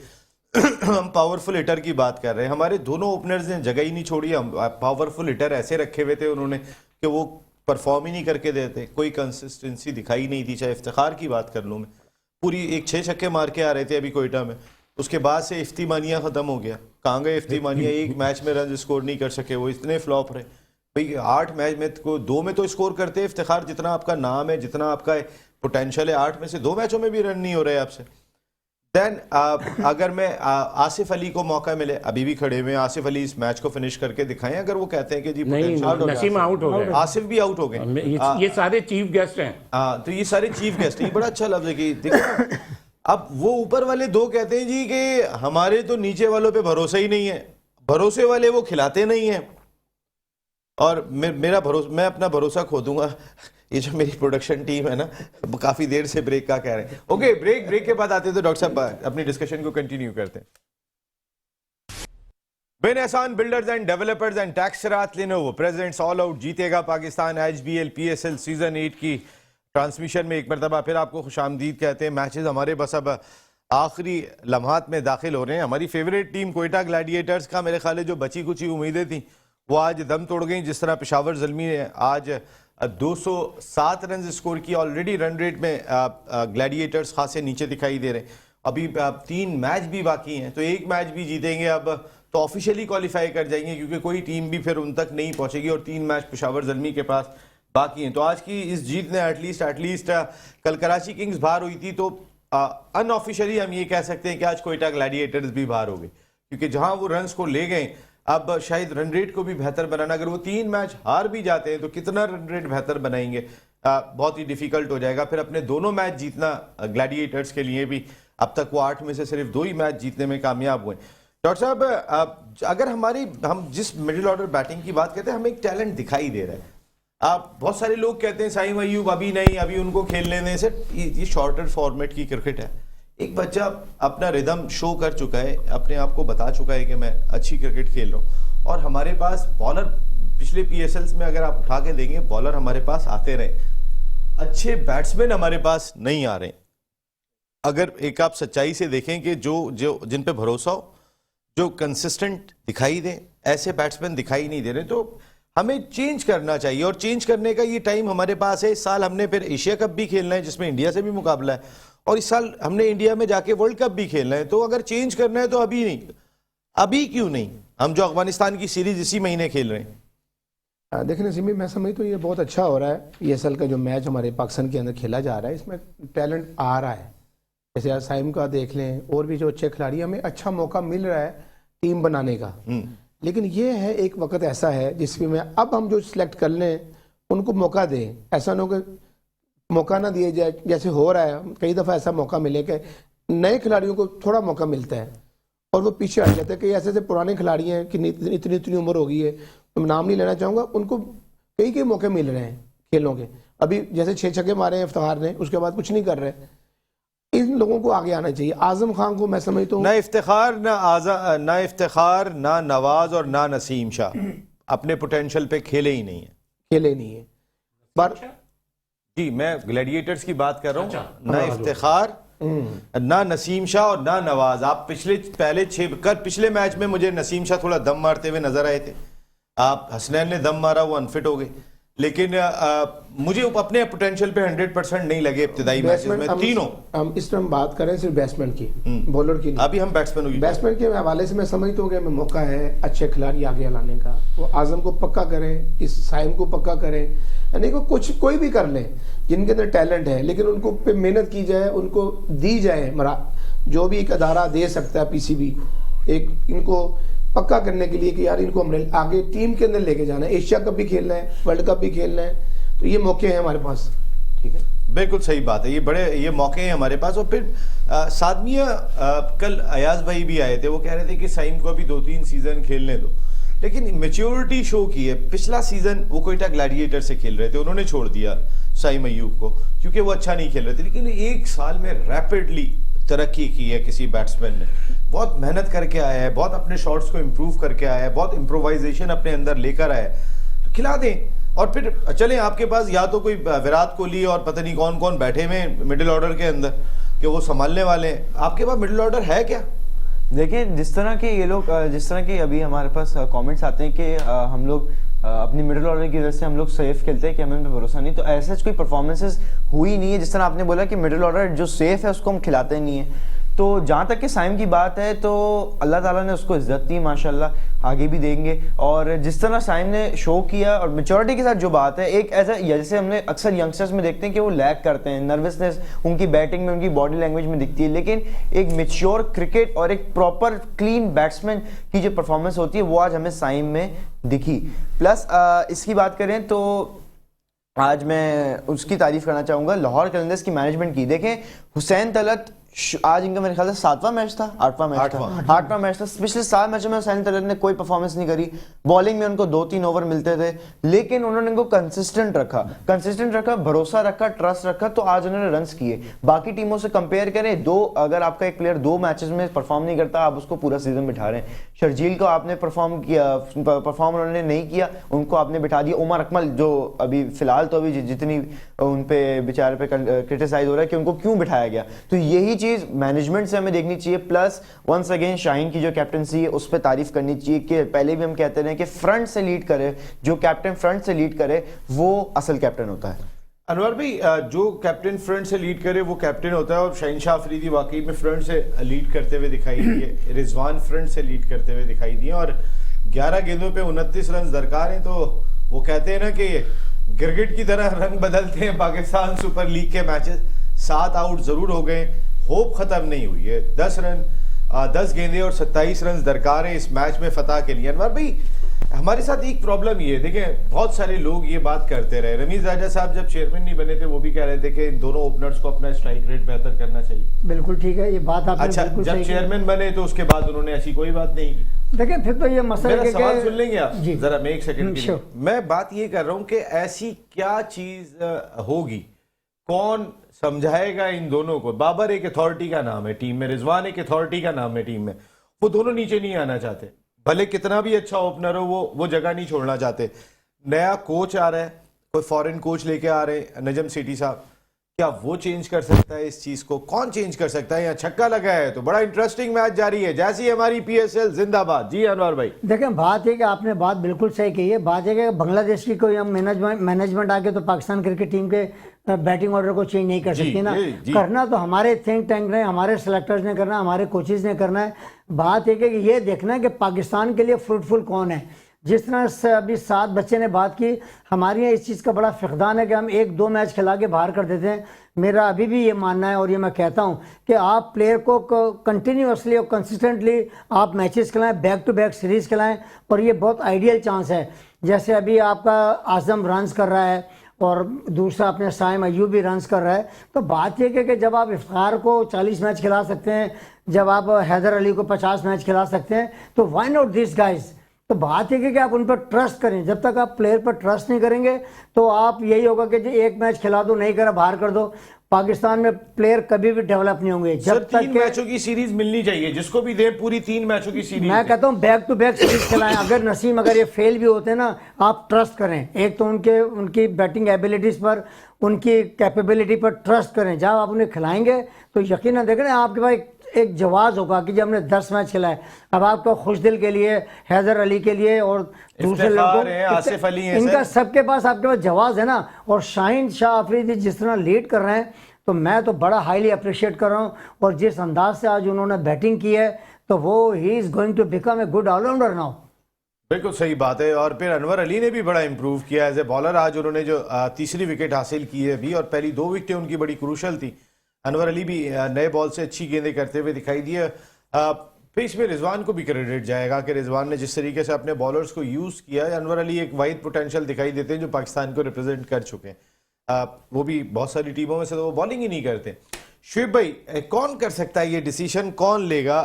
हम पावरफुल हिटर की बात कर रहे हैं। हमारे दोनों ओपनर्स ने जगह ही नहीं छोड़ी। हम पावरफुल हिटर ऐसे रखे हुए थे उन्होंने कि वो परफॉर्म ही नहीं करके देते, कोई कंसिस्टेंसी दिखाई नहीं थी। चाहे इफ्तिखार की बात कर लूँ मैं, पूरी एक 6 छक्के मार के आ रहे थे अभी कोयटा में, उसके बाद से इफ्तिमानिया ख़त्म हो गया। कहाँ गए इफ्तिमानिया? एक मैच में रन स्कोर नहीं कर सके, वो इतने फ्लॉप रहे। भाई 8 मैच में को 2 में तो स्कोर करते इफ्तिखार, जितना आपका नाम है, जितना आपका पोटेंशियल है, 8 में से 2 मैचों में भी रन नहीं हो रहे आपसे। देन अगर मैं आसिफ अली को मौका मिले, अभी भी खड़े हुए, आसिफ अली इस मैच को फिनिश करके दिखाएं। अगर वो कहते हैं कि जी नहीं, नसीम आउट हो गए, आसिफ भी आउट हो गए, ये सारे चीफ गेस्ट हैं। तो ये सारे चीफ गेस्ट, ये बड़ा अच्छा लफ्ज है कि देखो, अब वो ऊपर वाले 2 कहते हैं जी कि हमारे तो नीचे वालों पे भरोसा ही नहीं है, भरोसे वाले वो खिलाते नहीं है, और मेरा भरोसा, मैं अपना भरोसा खो दूंगा। ये जो मेरी प्रोडक्शन टीम है ना, काफी देर से ब्रेक का कह रहे हैं। ओके, ब्रेक के बाद आते हैं तो डॉक्टर साहब अपनी डिस्कशन को कंटिन्यू करते हैं। Bin Ehsan builders and developers and टैक्सरात लिनोवो प्रेजेंट्स ऑल आउट जीतेगा पाकिस्तान HBL PSL सीजन 8 की ट्रांसमिशन में एक मरतबा फिर आपको खुशामदीद कहते हैं। मैचेस हमारे बस अब आखिरी लम्हात में दाखिल हो रहे हैं। हमारी फेवरेट टीम कोयटा ग्लैडिएटर्स का मेरे ख्याल है जो बची कुछ उम्मीदें थी वो आज दम तोड़ गई। जिस तरह पेशावर ज़ल्मी ने आज 207 रन स्कोर की, ऑलरेडी रन रेट में ग्लैडिएटर्स खासे नीचे दिखाई दे रहे हैं। अभी 3 मैच भी बाकी हैं, तो एक मैच भी जीतेंगे अब तो ऑफिशियली क्वालिफाई कर जाएंगे, क्योंकि कोई टीम भी फिर उन तक नहीं पहुंचेगी, और 3 मैच पेशावर ज़ल्मी के पास बाकी हैं। तो आज की इस जीत ने एटलीस्ट कल कराची किंग्स बाहर हुई थी, तो अनऑफिशियली हम ये कह सकते हैं कि आज कोयटा ग्लैडिएटर्स भी बाहर हो गए, क्योंकि जहां वो रन्स को ले गए, अब शायद रन रेट को भी बेहतर बनाना, अगर वो 3 मैच हार भी जाते हैं तो कितना रन रेट बेहतर बनाएंगे, बहुत ही डिफिकल्ट हो जाएगा। फिर अपने दोनों मैच जीतना ग्लैडिएटर्स के लिए भी, अब तक वो 8 में से सिर्फ 2 ही मैच जीतने में कामयाब हुए। डॉक्टर साहब, अगर हम जिस मिडिल ऑर्डर बैटिंग की बात करते हैं, हमें एक टैलेंट दिखाई दे रहा है। बहुत सारे लोग कहते हैं साइम अयूब अभी नहीं, अभी उनको खेलने दें। सर, ये शॉर्टर फॉर्मेट की क्रिकेट है, एक बच्चा अपना रिदम शो कर चुका है, अपने आप को बता चुका है कि मैं अच्छी क्रिकेट खेल रहा हूँ, और हमारे पास बॉलर पिछले PSLs में अगर आप उठा के देंगे, बॉलर हमारे पास आते रहे, अच्छे बैट्समैन हमारे पास नहीं आ रहे। अगर एक आप सच्चाई से देखें कि जो जिन पे भरोसा हो, जो कंसिस्टेंट दिखाई दे, ऐसे बैट्समैन दिखाई नहीं दे रहे। तो हमें चेंज करना चाहिए, और चेंज करने का ये टाइम हमारे पास है। इस साल हमने फिर एशिया कप भी खेलना है, जिसमें इंडिया से भी मुकाबला है, और इस साल हमने इंडिया में जाके वर्ल्ड कप भी खेलना है। तो अगर चेंज करना है तो अभी नहीं, अभी क्यों नहीं? हम जो अफगानिस्तान की सीरीज इसी महीने खेल रहे हैं। देखिए नसीमी, मैं समझ तो ये बहुत अच्छा हो रहा है। PSL का जो मैच हमारे पाकिस्तान के अंदर खेला जा रहा है, इसमें टैलेंट आ रहा है। जैसे आज साइम का देख लें, और भी जो अच्छे खिलाड़ी, हमें अच्छा मौका मिल रहा है टीम बनाने का। लेकिन ये है, एक वक्त ऐसा है जिसमें अब हम जो सिलेक्ट कर लें उनको मौका दें। ऐसा ना हो कि मौका ना दिए जाए, जैसे हो रहा है। कई दफ़ा ऐसा मौका मिले कि नए खिलाड़ियों को थोड़ा मौका मिलता है और वो पीछे हट जाते हैं। कई ऐसे पुराने खिलाड़ी हैं कि इतनी उम्र हो गई है, मैं नाम नहीं लेना चाहूँगा, उनको कई मौके मिल रहे हैं खेलों के। अभी जैसे 6 छक्के मारे हैं इफ्तिखार ने, उसके बाद कुछ नहीं कर रहे। इन लोगों को आगे आना चाहिए। आजम खान को मैं समझता हूँ, ना इफ्तिखार, ना नवाज और ना नसीम शाह, अपने पोटेंशियल पे खेले ही नहीं है। खेले नहीं है पर जी मैं ग्लैडिएटर्स की बात कर रहा हूँ, अच्छा। ना इफ्तिखार, ना नसीम शाह और ना नवाज। आप पिछले मैच में मुझे नसीम शाह थोड़ा दम मारते हुए नजर आए थे, आप हसनैन ने दम मारा, वो अनफिट हो गए, लेकिन मुझे अपने पोटेंशियल पे 100% नहीं लगे इब्तिदाई मैचेस में तीनों। हम इस टाइम बात करें सिर्फ बैट्समैन की, बॉलर की नहीं। अभी हम बैट्समैन बैट्समैन के हवाले से मैं समझता हूँ कि हमें मौका है अच्छे खिलाड़ी आगे लाने का। वो आजम को पक्का करें, इस साइम को पक्का करें, यानी को कुछ कोई भी कर लें जिनके अंदर टैलेंट है, लेकिन उनको पे मेहनत की जाए, उनको दी जाए जो भी एक अदारा दे सकता है पीसीबी, एक इनको पक्का करने के लिए कि यार इनको हमने आगे टीम के अंदर लेके जाना है। एशिया कप भी खेलना है, वर्ल्ड कप भी खेलना है, तो ये मौके हैं हमारे पास। ठीक है, बिल्कुल सही बात है, ये मौके हैं हमारे पास। और फिर सादमिया कल अयाज भाई भी आए थे, वो कह रहे थे कि साइम को अभी 2-3 सीजन खेलने दो, लेकिन मेच्योरिटी शो की है। पिछला सीजन वो कोयटा ग्लैडिएटर से खेल रहे थे, उन्होंने छोड़ दिया साइम अयूब को क्योंकि वो अच्छा नहीं खेल रहे थे, लेकिन एक साल में रैपिडली तरक्की की है किसी बैट्समैन ने। बहुत मेहनत करके आया है, बहुत अपने शॉट्स को इम्प्रूव करके आया है, बहुत इम्प्रोवाइजेशन अपने अंदर लेकर आया है, तो खिला दें। और फिर चलें, आपके पास या तो कोई विराट कोहली और पता नहीं कौन कौन बैठे हुए मिडिल ऑर्डर के अंदर कि वो संभालने वाले हैं, आपके पास मिडिल ऑर्डर है क्या? देखिए जिस तरह के ये लोग जिस तरह के अभी हमारे पास कमेंट्स आते हैं कि हम लोग अपनी मिडिल ऑर्डर की वजह से हम लोग सेफ खेलते हैं कि हमें पे भरोसा नहीं, तो ऐसा कोई परफॉर्मेंसेस हुई नहीं है। जिस तरह आपने बोला कि मिडिल ऑर्डर जो सेफ है उसको हम खिलाते नहीं है, तो जहाँ तक कि साइम की बात है तो अल्लाह ताला ने उसको इज्जत दी माशाल्लाह, आगे भी देंगे। और जिस तरह साइम ने शो किया और मेच्योरिटी के साथ जो बात है, एक ऐसा जैसे हमने अक्सर यंगस्टर्स में देखते हैं कि वो लैग करते हैं, नर्वसनेस उनकी बैटिंग में, उनकी बॉडी लैंग्वेज में दिखती है, लेकिन एक मेच्योर क्रिकेट और एक प्रॉपर क्लीन बैट्समैन की जो परफॉर्मेंस होती है वो आज हमें साइम में दिखी। प्लस इसकी बात करें तो आज मैं उसकी तारीफ करना चाहूंगा लाहौर कलंदर्स की मैनेजमेंट की। देखें हुसैन तलत आज इनका मेरे ख्याल से 7वां मैच था, 8वां मैच था। पिछले 7 मैचों में हुसैन तलत ने कोई परफॉर्मेंस नहीं करी, बॉलिंग में उनको 2-3 ओवर मिलते थे, लेकिन उन्होंने इनको कंसिस्टेंट रखा, भरोसा रखा, ट्रस्ट रखा, तो आज उन्होंने रन्स किए। बाकी टीमों से कंपेयर करें, अगर आपका एक प्लेयर 2 मैचेस में परफॉर्म नहीं करता, आप उसको पूरा सीजन बिठा रहे हैं। शर्जील को आपने परफॉर्म उन्होंने नहीं किया, उनको आपने बिठा दिया। उमर अकमल जो अभी फिलहाल तो अभी जितनी उन पे बेचारे पे क्रिटिसाइज हो रहा है कि उनको क्यों बिठाया गया, तो यही चीज मैनेजमेंट से हमें देखनी चाहिए। प्लस वंस अगेन शाहीन की जो कैप्टनसी है उस पर तारीफ करनी चाहिए कि पहले भी हम कहते रहे कि फ्रंट से लीड करे, जो कैप्टन फ्रंट से लीड करे वो असल कैप्टन होता है। अनवर भाई, जो कैप्टन फ्रंट से लीड करे वो कैप्टन होता है, और शहनशाह अफरीदी वाकई में फ्रंट से लीड करते हुए दिखाई दिए, रिजवान फ्रंट से लीड करते हुए दिखाई दिए, और 11 गेंदों पे 29 रन दरकार हैं। तो वो कहते हैं ना कि क्रिकेट की तरह रंग बदलते हैं पाकिस्तान सुपर लीग के मैचेस। 7 आउट जरूर हो गए, होप खत्म नहीं हुई है। 10 गेंदें और 27 रन दरकार है इस मैच में फतह के लिए। अनवर भाई, हमारे साथ एक प्रॉब्लम ये है, देखें बहुत सारे लोग ये बात करते रहे, रमीज राजा साहब जब चेयरमैन नहीं बने थे वो भी कह रहे थे कि इन दोनों ओपनर्स को अपना स्ट्राइक रेट बेहतर करना चाहिए। बिल्कुल ठीक है, ये बात आपने अच्छा, बिल्कुल जब सही की। चेयरमैन बने तो उसके बाद उन्होंने ऐसी कोई बात नहीं की। देखिए फिर तो ये मसला मेरा है सवाल सुन लेंगे आप जी। जरा, मैं 1 सेकंड के लिए। Sure. मैं बात ये कर रहा हूं कि ऐसी क्या चीज होगी, कौन समझाएगा इन दोनों को? बाबर एक अथॉरिटी का नाम है टीम में, रिजवान एक अथॉरिटी का नाम है टीम में, वो दोनों नीचे नहीं आना चाहते, भले कितना भी अच्छा ओपनर हो वो जगह नहीं छोड़ना चाहते। नया कोच आ रहा है, कोई फॉरेन कोच लेके आ रहे हैं, नजम सेठी साहब, क्या वो चेंज कर सकता है इस चीज को? कौन चेंज कर सकता है? यहाँ छक्का लगा है तो बड़ा इंटरेस्टिंग मैच जारी है, जैसी हमारी PSL जिंदाबाद। जी अनवर भाई, देखें बात है कि आपने बात बिल्कुल सही कही है। बात है कि बांग्लादेश की कोई हम मैनेजमेंट आके तो पाकिस्तान क्रिकेट टीम के बैटिंग ऑर्डर को चेंज नहीं कर सकती ना। जी। करना तो हमारे थिंक टैंक ने, हमारे सेलेक्टर्स ने करना है, हमारे कोचेज ने करना है। बात है कि ये देखना है कि पाकिस्तान के लिए फ्रूटफुल कौन है। जिस तरह से अभी 7 बच्चे ने बात की, हमारे यहाँ इस चीज़ का बड़ा फ़िक़दान है कि हम 1-2 मैच खिला के बाहर कर देते हैं। मेरा अभी भी ये मानना है और ये मैं कहता हूँ कि आप प्लेयर को कंटिन्यूसली और कंसिस्टेंटली आप मैचेस खिलाएं, बैक टू बैक सीरीज़ खिलाएं, और ये बहुत आइडियल चांस है। जैसे अभी आपका आज़म रन्स कर रहा है और दूसरा अपने साइम अयूब भी रन्स कर रहा है, तो बात यह है कि जब आप इफ्तार को 40 मैच खिला सकते हैं, जब आप हैदर अली को 50 मैच खिला सकते हैं, तो व्हाई नॉट दिस गाइज। तो बात है कि आप उन पर ट्रस्ट करें। जब तक आप प्लेयर पर ट्रस्ट नहीं करेंगे तो आप यही होगा कि जो 1 मैच खिला दो, नहीं करा बाहर कर दो। पाकिस्तान में प्लेयर कभी भी डेवलप नहीं होंगे सर जब तक 3 मैचों की सीरीज मिलनी चाहिए, जिसको भी दे पूरी 3 मैचों की सीरीज मैं कहता हूँ बैक टू बैक सीरीज खिलाएं। अगर नसीम अगर ये फेल भी होते हैं ना, आप ट्रस्ट करें, एक तो उनकी बैटिंग एबिलिटीज पर, उनकी कैपेबिलिटी पर ट्रस्ट करें। जब आप उन्हें खिलाएंगे तो यकीनन देखें ना, आपके पास एक जवाब होगा कि जब हमने 10 मैच खिलाए। अब आपको खुशदिल के लिए, हैदर अली के लिए और दूसरे इफ्तिखार है, आसिफ अली हैं इनका सर। सबके पास आपके पास जवाब है ना। और शाहीन शाह अफरीदी जिस तरह लीड कर रहे हैं, तो मैं तो बड़ा हाईली अप्रिशिएट कर रहा हूँ। और जिस अंदाज से आज उन्होंने बैटिंग की है, तो वो he is going to become a good all-rounder now. बिल्कुल सही बात है। और फिर अनवर अली ने भी बड़ा इंप्रूव किया एज ए बॉलर। आज उन्होंने जो तीसरी विकेट हासिल की है अभी, और पहली 2 विकेटें उनकी बड़ी क्रूशल थी। अनवर अली भी नए बॉल से अच्छी गेंदें करते हुए दिखाई दिए। फिर इसमें रिजवान को भी क्रेडिट जाएगा कि रिजवान ने जिस तरीके से अपने बॉलर्स को यूज़ किया है। अनवर अली एक वाइड पोटेंशियल दिखाई देते हैं जो पाकिस्तान को रिप्रेजेंट कर चुके हैं। वो भी बहुत सारी टीमों में से तो वो बॉलिंग ही नहीं करते। शुएब भाई, कौन कर सकता है ये डिसीजन, कौन लेगा?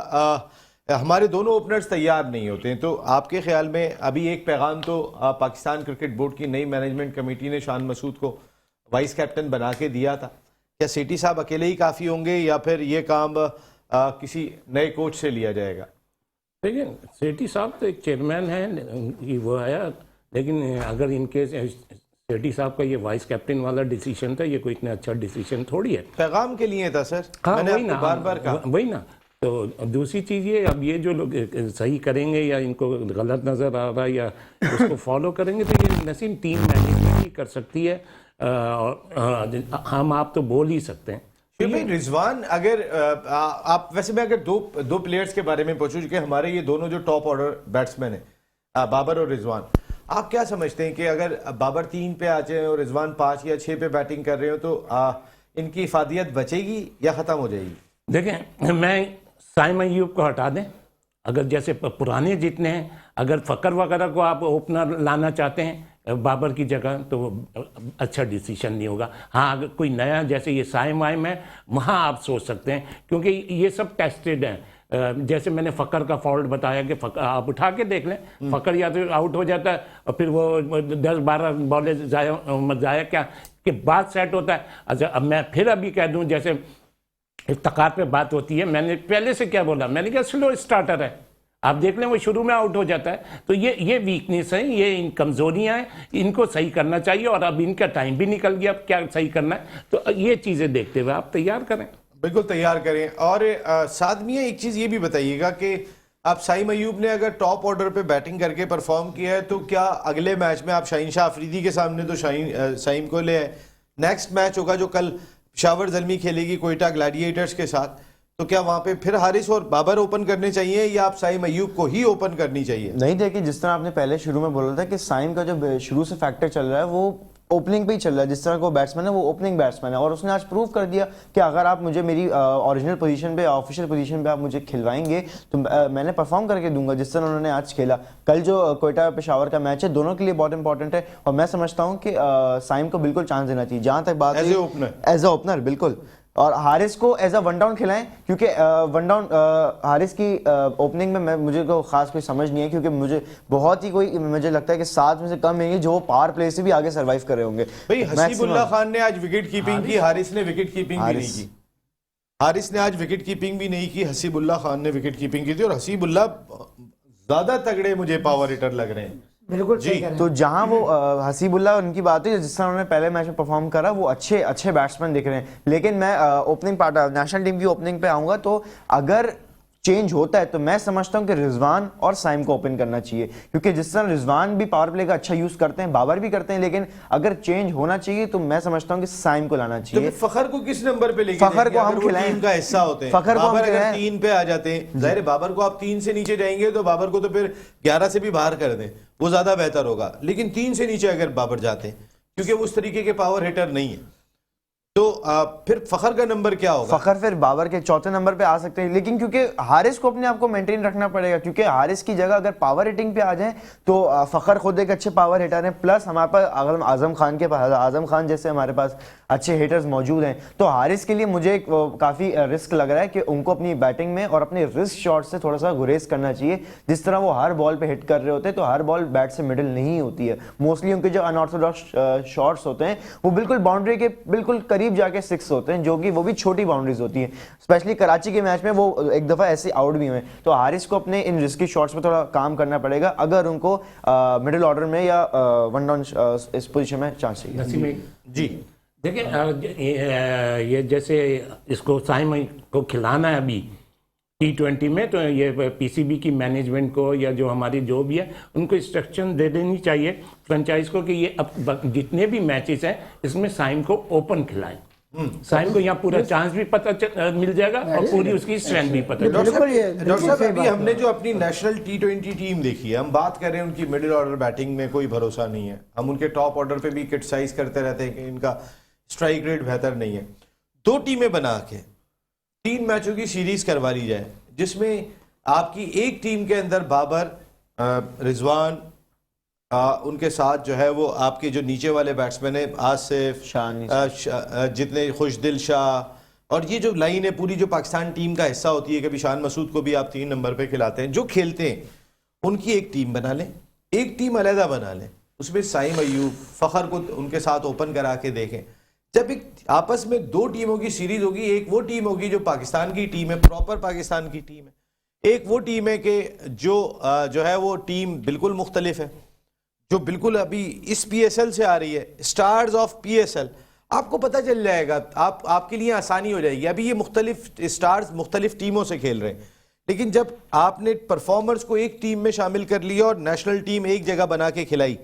हमारे दोनों ओपनर्स तैयार नहीं होते हैं, तो आपके ख्याल में अभी एक पैगाम तो पाकिस्तान क्रिकेट बोर्ड की नई मैनेजमेंट कमेटी ने शान मसूद को वाइस कैप्टन बना के दिया था। क्या सेठी साहब अकेले ही काफ़ी होंगे या फिर ये काम किसी नए कोच से लिया जाएगा? देखिए, सेठी साहब तो एक चेयरमैन है, वो आया, लेकिन अगर इनके सेठी साहब का ये वाइस कैप्टन वाला डिसीजन था, ये कोई इतना अच्छा डिसीजन थोड़ी है। पैगाम के लिए था सर, हाँ, मैंने वही आपको ना, बार बार कहा। वही ना। तो दूसरी चीज़ ये, अब ये जो लोग सही करेंगे या इनको गलत नज़र आ रहा है या उसको फॉलो करेंगे, तो ये नसीम टीम मैनेजमेंट ही कर सकती है। हम आप तो बोल ही सकते हैं। शुएब भाई, रिजवान अगर आप वैसे मैं अगर दो प्लेयर्स के बारे में पूछूं कि हमारे ये दोनों जो टॉप ऑर्डर बैट्समैन हैं, बाबर और रिजवान, आप क्या समझते हैं कि अगर बाबर 3 पे आ जाए और रिजवान 5 या 6 पे बैटिंग कर रहे हो, तो इनकी इफादियत बचेगी या ख़त्म हो जाएगी? देखें, मैं साइम अय्यूब को हटा दें, अगर जैसे पुराने जितने हैं, अगर फ़कर वगैरह को आप ओपनर लाना चाहते हैं बाबर की जगह, तो वो अच्छा डिसीजन नहीं होगा। हाँ, अगर कोई नया जैसे ये साइम वाइम है, वहाँ आप सोच सकते हैं, क्योंकि ये सब टेस्टेड हैं। जैसे मैंने फ़कर का फॉल्ट बताया कि आप उठा के देख लें, फ़कर या तो आउट हो जाता है और फिर वो 10-12 बॉलें जाया क्या के बाद सेट होता है। अच्छा, अब मैं फिर अभी कह दूं, जैसे इफ्तिखार पे बात होती है, मैंने पहले से क्या बोला, मैंने कहा स्लो स्टार्टर है, आप देख लें वो शुरू में आउट हो जाता है। तो ये वीकनेस है, ये इन कमजोरियां हैं, इनको सही करना चाहिए। और अब इनका टाइम भी निकल गया, अब क्या सही करना है, तो ये चीज़ें देखते हुए आप तैयार करें। बिल्कुल तैयार करें। और साथ में एक चीज़ ये भी बताइएगा कि आप साइम अय्यूब ने अगर टॉप ऑर्डर पे बैटिंग करके परफॉर्म किया है, तो क्या अगले मैच में आप शाहीन शाह अफरीदी के सामने तो साइम को ले आए, नेक्स्ट मैच होगा जो कल पेशावर ज़ल्मी खेलेगी कोयटा ग्लैडिएटर्स के साथ, तो क्या वहां पे फिर हारिस और बाबर ओपन करने चाहिए या आप साइम अय्यूब को ही ओपन करनी चाहिए? नहीं, देखिए, जिस तरह आपने पहले शुरू में बोला था कि साइम का जो शुरू से फैक्टर चल रहा है वो ओपनिंग पे ही चल रहा है। जिस तरह को बैट्समैन है वो ओपनिंग बैट्समैन है, और उसने आज प्रूव कर दिया कि अगर आप मुझे मेरी ओरिजिनल पोजीशन पे, ऑफिशियल पोजीशन पे आप मुझे खिलवाएंगे तो मैंने परफॉर्म करके दूंगा, जिस तरह उन्होंने आज खेला। कल जो कोयटा पेशावर का मैच है, दोनों के लिए बहुत इंपॉर्टेंट है, और मैं समझता हूँ कि साइम को बिल्कुल चांस देना चाहिए। जहां तक बात एज ए ओपनर बिल्कुल, और हारिस को एज अ वन डाउन खिलाएं, क्योंकि वन डाउन हारिस की ओपनिंग में मुझे को खास कोई समझ नहीं है, क्योंकि मुझे लगता है कि 7 में से कम होंगे जो पावर प्ले से भी आगे सर्वाइव कर रहे होंगे। भाई, हसीबुल्लाह खान ने आज विकेट कीपिंग की, हारिस ने विकेट कीपिंग भी नहीं की। हारिस ने आज विकेट कीपिंग भी नहीं की, हसीबुल्लाह खान ने विकेट कीपिंग की थी। और हसीबुल्लाह ज्यादा तगड़े मुझे पावर हिटर लग रहे हैं। बिल्कुल जी। सही कह रहे हैं। तो जहां वो हसीबुल्लाह उनकी बात है, जिस तरह उन्होंने पहले मैच में परफॉर्म करा, वो अच्छे बैट्समैन दिख रहे हैं। लेकिन मैं ओपनिंग पार्ट नेशनल टीम की ओपनिंग पे आऊंगा, तो अगर चेंज होता है तो मैं समझता हूं कि रिजवान और साइम को ओपन करना चाहिए, क्योंकि जिस तरह रिजवान भी पावर प्ले का अच्छा यूज करते हैं, बाबर भी करते हैं, लेकिन अगर चेंज होना चाहिए तो मैं समझता हूं कि साइम को लाना तो चाहिए। फिर फखर को किस नंबर पे लेके फखर को हम खिलाएं, टीम का हिस्सा होते हैं। फखर को हम बाबर अगर खिलाएं। 3 पे आ जाते हैं, जाहिर है बाबर को आप 3 से नीचे जाएंगे तो बाबर को तो फिर 11 से भी बाहर कर दें, वो ज्यादा बेहतर होगा। लेकिन 3 से नीचे अगर बाबर जाते हैं, क्योंकि वो उस तरीके के पावर हिटर नहीं है, तो फिर फखर का नंबर क्या होगा? फखर फिर बाबर के चौथे नंबर पे आ सकते हैं, लेकिन क्योंकि हारिस को अपने आप को मेंटेन रखना पड़ेगा, क्योंकि हारिस की जगह अगर पावर हिटिंग पे आ जाए तो फखर खुद एक अच्छे पावर हिटर हैं, प्लस हमारे पास आजम खान जैसे हमारे पास अच्छे हिटर्स मौजूद हैं। तो हारिस के लिए मुझे काफी रिस्क लग रहा है कि उनको अपनी बैटिंग में और अपने रिस्क शॉट से थोड़ा सा गुरेज करना चाहिए। जिस तरह वो हर बॉल पे हिट कर रहे होते हैं, तो हर बॉल बैट से मिडिल नहीं होती है, मोस्टली उनके जो अनऑर्थोडॉक्स शॉट्स होते हैं वो बिल्कुल बाउंड्री के बिल्कुल करीब करीब जाके 6 होते हैं, जो कि वो भी छोटी बाउंड्रीज होती हैं। स्पेशली कराची के मैच में वो एक दफ़ा ऐसे आउट भी हुए। तो हारिस को अपने इन रिस्की शॉट्स पर थोड़ा काम करना पड़ेगा अगर उनको मिडिल ऑर्डर में या वन डाउन इस पोजीशन में चांस चाहिए। नसीम जी देखिए ये जैसे इसको साइम को खिलाना है अभी T20 में, तो ये पीसीबी की मैनेजमेंट को या जो हमारी जो भी है उनको इंस्ट्रक्शन दे देनी चाहिए फ्रेंचाइज को कि ये अब जितने भी मैचेस हैं इसमें साइम को ओपन खिलाएं। साइम को यहाँ पूरा चांस भी मिल जाएगा और पूरी उसकी स्ट्रेंथ भी पता डॉक्टर बिल्कुल ये साहब, बिल्कुल सही अभी बात हमने जो अपनी नेशनल T20 टीम देखी है, हम बात कर रहे हैं उनकी मिडिल ऑर्डर बैटिंग में कोई भरोसा नहीं है। हम उनके टॉप ऑर्डर पे भी क्रिटिसाइज करते रहते हैं कि इनका स्ट्राइक रेट बेहतर नहीं है। 2 टीमें बना के 3 मैचों की सीरीज करवा ली जाए, जिसमें आपकी एक टीम के अंदर बाबर, रिजवान, उनके साथ जो है वो आपके जो नीचे वाले बैट्समैन है आसिफ, जितने खुशदिल शाह, और ये जो लाइन है पूरी जो पाकिस्तान टीम का हिस्सा होती है, कभी शान मसूद को भी आप 3 नंबर पे खिलाते हैं, जो खेलते हैं उनकी एक टीम बना लें, एक टीम अलहदा बना लें, उसमें साइम अयूब, फ़खर को उनके साथ ओपन करा के देखें। जब एक आपस में 2 टीमों की सीरीज होगी, एक वो टीम होगी जो पाकिस्तान की टीम है, प्रॉपर पाकिस्तान की टीम है, एक वो टीम है कि जो है वो टीम बिल्कुल मुख्तलिफ है, जो बिल्कुल अभी इस पीएसएल से आ रही है, स्टार्स ऑफ पीएसएल। आपको पता चल जाएगा, आपके लिए आसानी हो जाएगी। अभी ये मुख्तलिफ स्टार्स मुख्तलिफ टीमों से खेल रहे हैं, लेकिन जब आपने परफॉर्मर्स को एक टीम में शामिल कर लिया और नेशनल टीम एक जगह बना के खिलाई,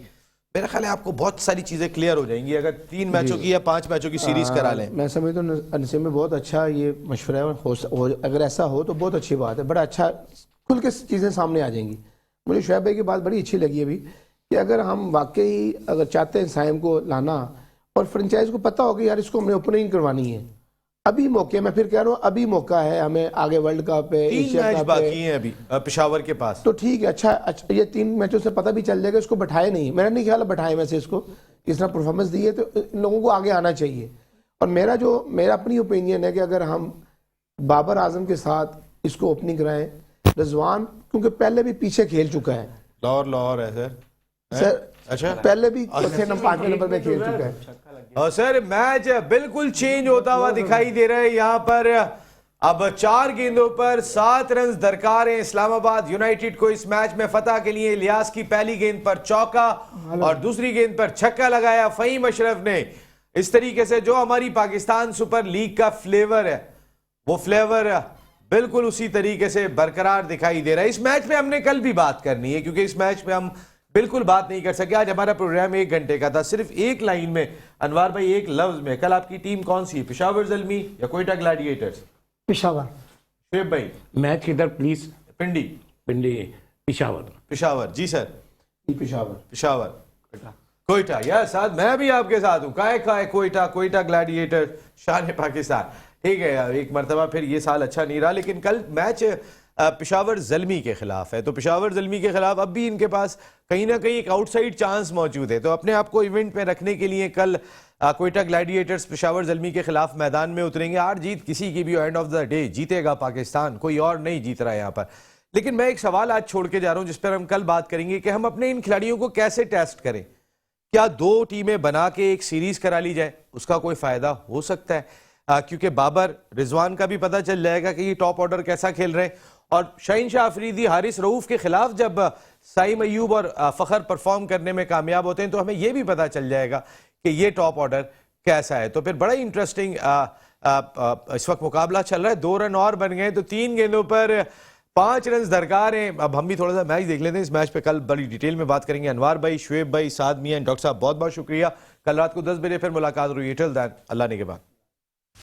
मेरा ख्याल है आपको बहुत सारी चीजें क्लियर हो जाएंगी अगर 3 मैचों की या 5 मैचों की सीरीज करा लें। मैं समझता हूँ नसीम में बहुत अच्छा ये मशवरा है, अगर ऐसा हो तो बहुत अच्छी बात है, बड़ा अच्छा खुल के चीज़ें सामने आ जाएंगी। मुझे शुएब भाई की बात बड़ी अच्छी लगी अभी कि अगर हम वाकई अगर चाहते हैं साइम को लाना और फ्रेंचाइज को पता हो कि यार इसको हमने ओपनिंग करवानी है, अभी मौके, मैं फिर कह रहा हूँ अभी मौका है, हमें आगे वर्ल्ड कप है, 3 मैच बाकी हैं अभी पेशावर के पास, तो ठीक है। अच्छा ये 3 मैचों से पता भी चल जाएगा, इसको बैठाए नहीं, मेरा नहीं ख्याल बैठाए वैसे इसको, इस तरह परफॉर्मेंस दी है तो इन लोगों को आगे आना चाहिए। और मेरा अपनी ओपिनियन है कि अगर हम बाबर आजम के साथ इसको ओपनिंग कराएं, रिजवान क्योंकि पहले भी पीछे खेल चुका है, लाहौर है सर अच्छा पहले भी 5वें नंबर पे खेल चुका है, और सर मैच बिल्कुल चेंज होता हुआ दिखाई दे रहा है। यहाँ पर अब 4 गेंदों पर 7 रन दरकार हैं इस्लामाबाद यूनाइटेड को इस मैच में फतह के लिए। इलियास की पहली गेंद पर चौका और दूसरी गेंद पर छक्का लगाया फहीम अशरफ ने। इस तरीके से जो हमारी पाकिस्तान सुपर लीग का फ्लेवर है, वो फ्लेवर बिल्कुल उसी तरीके से बरकरार दिखाई दे रहा है। इस मैच में हमने कल भी बात करनी है, क्योंकि इस मैच में हम बिल्कुल बात नहीं कर सके। आज हमारा प्रोग्राम 1 घंटे का था, सिर्फ एक लाइन में अनवार भाई, एक लफ्ज में, कल आपकी टीम कौन सी है, पेशावर ज़ल्मी या कोयटा ग्लैडिएटर्स? पेशावर। शुएब भाई? मैच किधर प्लीज? पिंडी पेशावर। जी सर, पेशावर कोयटा। यार साथ मैं भी आपके साथ हूँ, काय कोयटा ग्लैडिएटर शान पाकिस्तान। ठीक है यार, एक मरतबा फिर ये साल अच्छा नहीं रहा, लेकिन कल मैच पेशावर ज़ल्मी के खिलाफ है, तो पेशावर ज़ल्मी के खिलाफ अब भी इनके पास कहीं ना कहीं एक आउटसाइड चांस मौजूद है। तो अपने आप को इवेंट में रखने के लिए कल कोयटा ग्लैडिएटर्स पेशावर ज़ल्मी के खिलाफ मैदान में उतरेंगे। हार जीत किसी की भी, एंड ऑफ द डे जीतेगा पाकिस्तान, कोई और नहीं जीत रहा है यहाँ पर। लेकिन मैं एक सवाल आज छोड़ के जा रहा हूँ जिस पर हम कल बात करेंगे कि हम अपने इन खिलाड़ियों को कैसे टेस्ट करें। क्या 2 टीमें बना के एक सीरीज करा ली जाए, उसका कोई फायदा हो सकता है? क्योंकि बाबर, रिजवान का भी पता चल जाएगा कि ये टॉप ऑर्डर कैसा खेल रहे हैं, और शाहीन शाह अफरीदी, हारिस रऊफ के खिलाफ जब साइम अयूब और फ़खर परफॉर्म करने में कामयाब होते हैं तो हमें यह भी पता चल जाएगा कि ये टॉप ऑर्डर कैसा है। तो फिर बड़ा इंटरेस्टिंग इस वक्त मुकाबला चल रहा है। 2 रन और बन गए तो 3 गेंदों पर 5 रन दरकार हैं। अब हम भी थोड़ा सा मैच देख लेते हैं। इस मैच पे कल बड़ी डिटेल में बात करेंगे। अनवार भाई, शुएब भाई, साद मियां, डॉक्टर साहब, बहुत बहुत शुक्रिया। कल रात को 10 बजे फिर मुलाकात हुई। टिल देन, अल्लाह ने के बाद।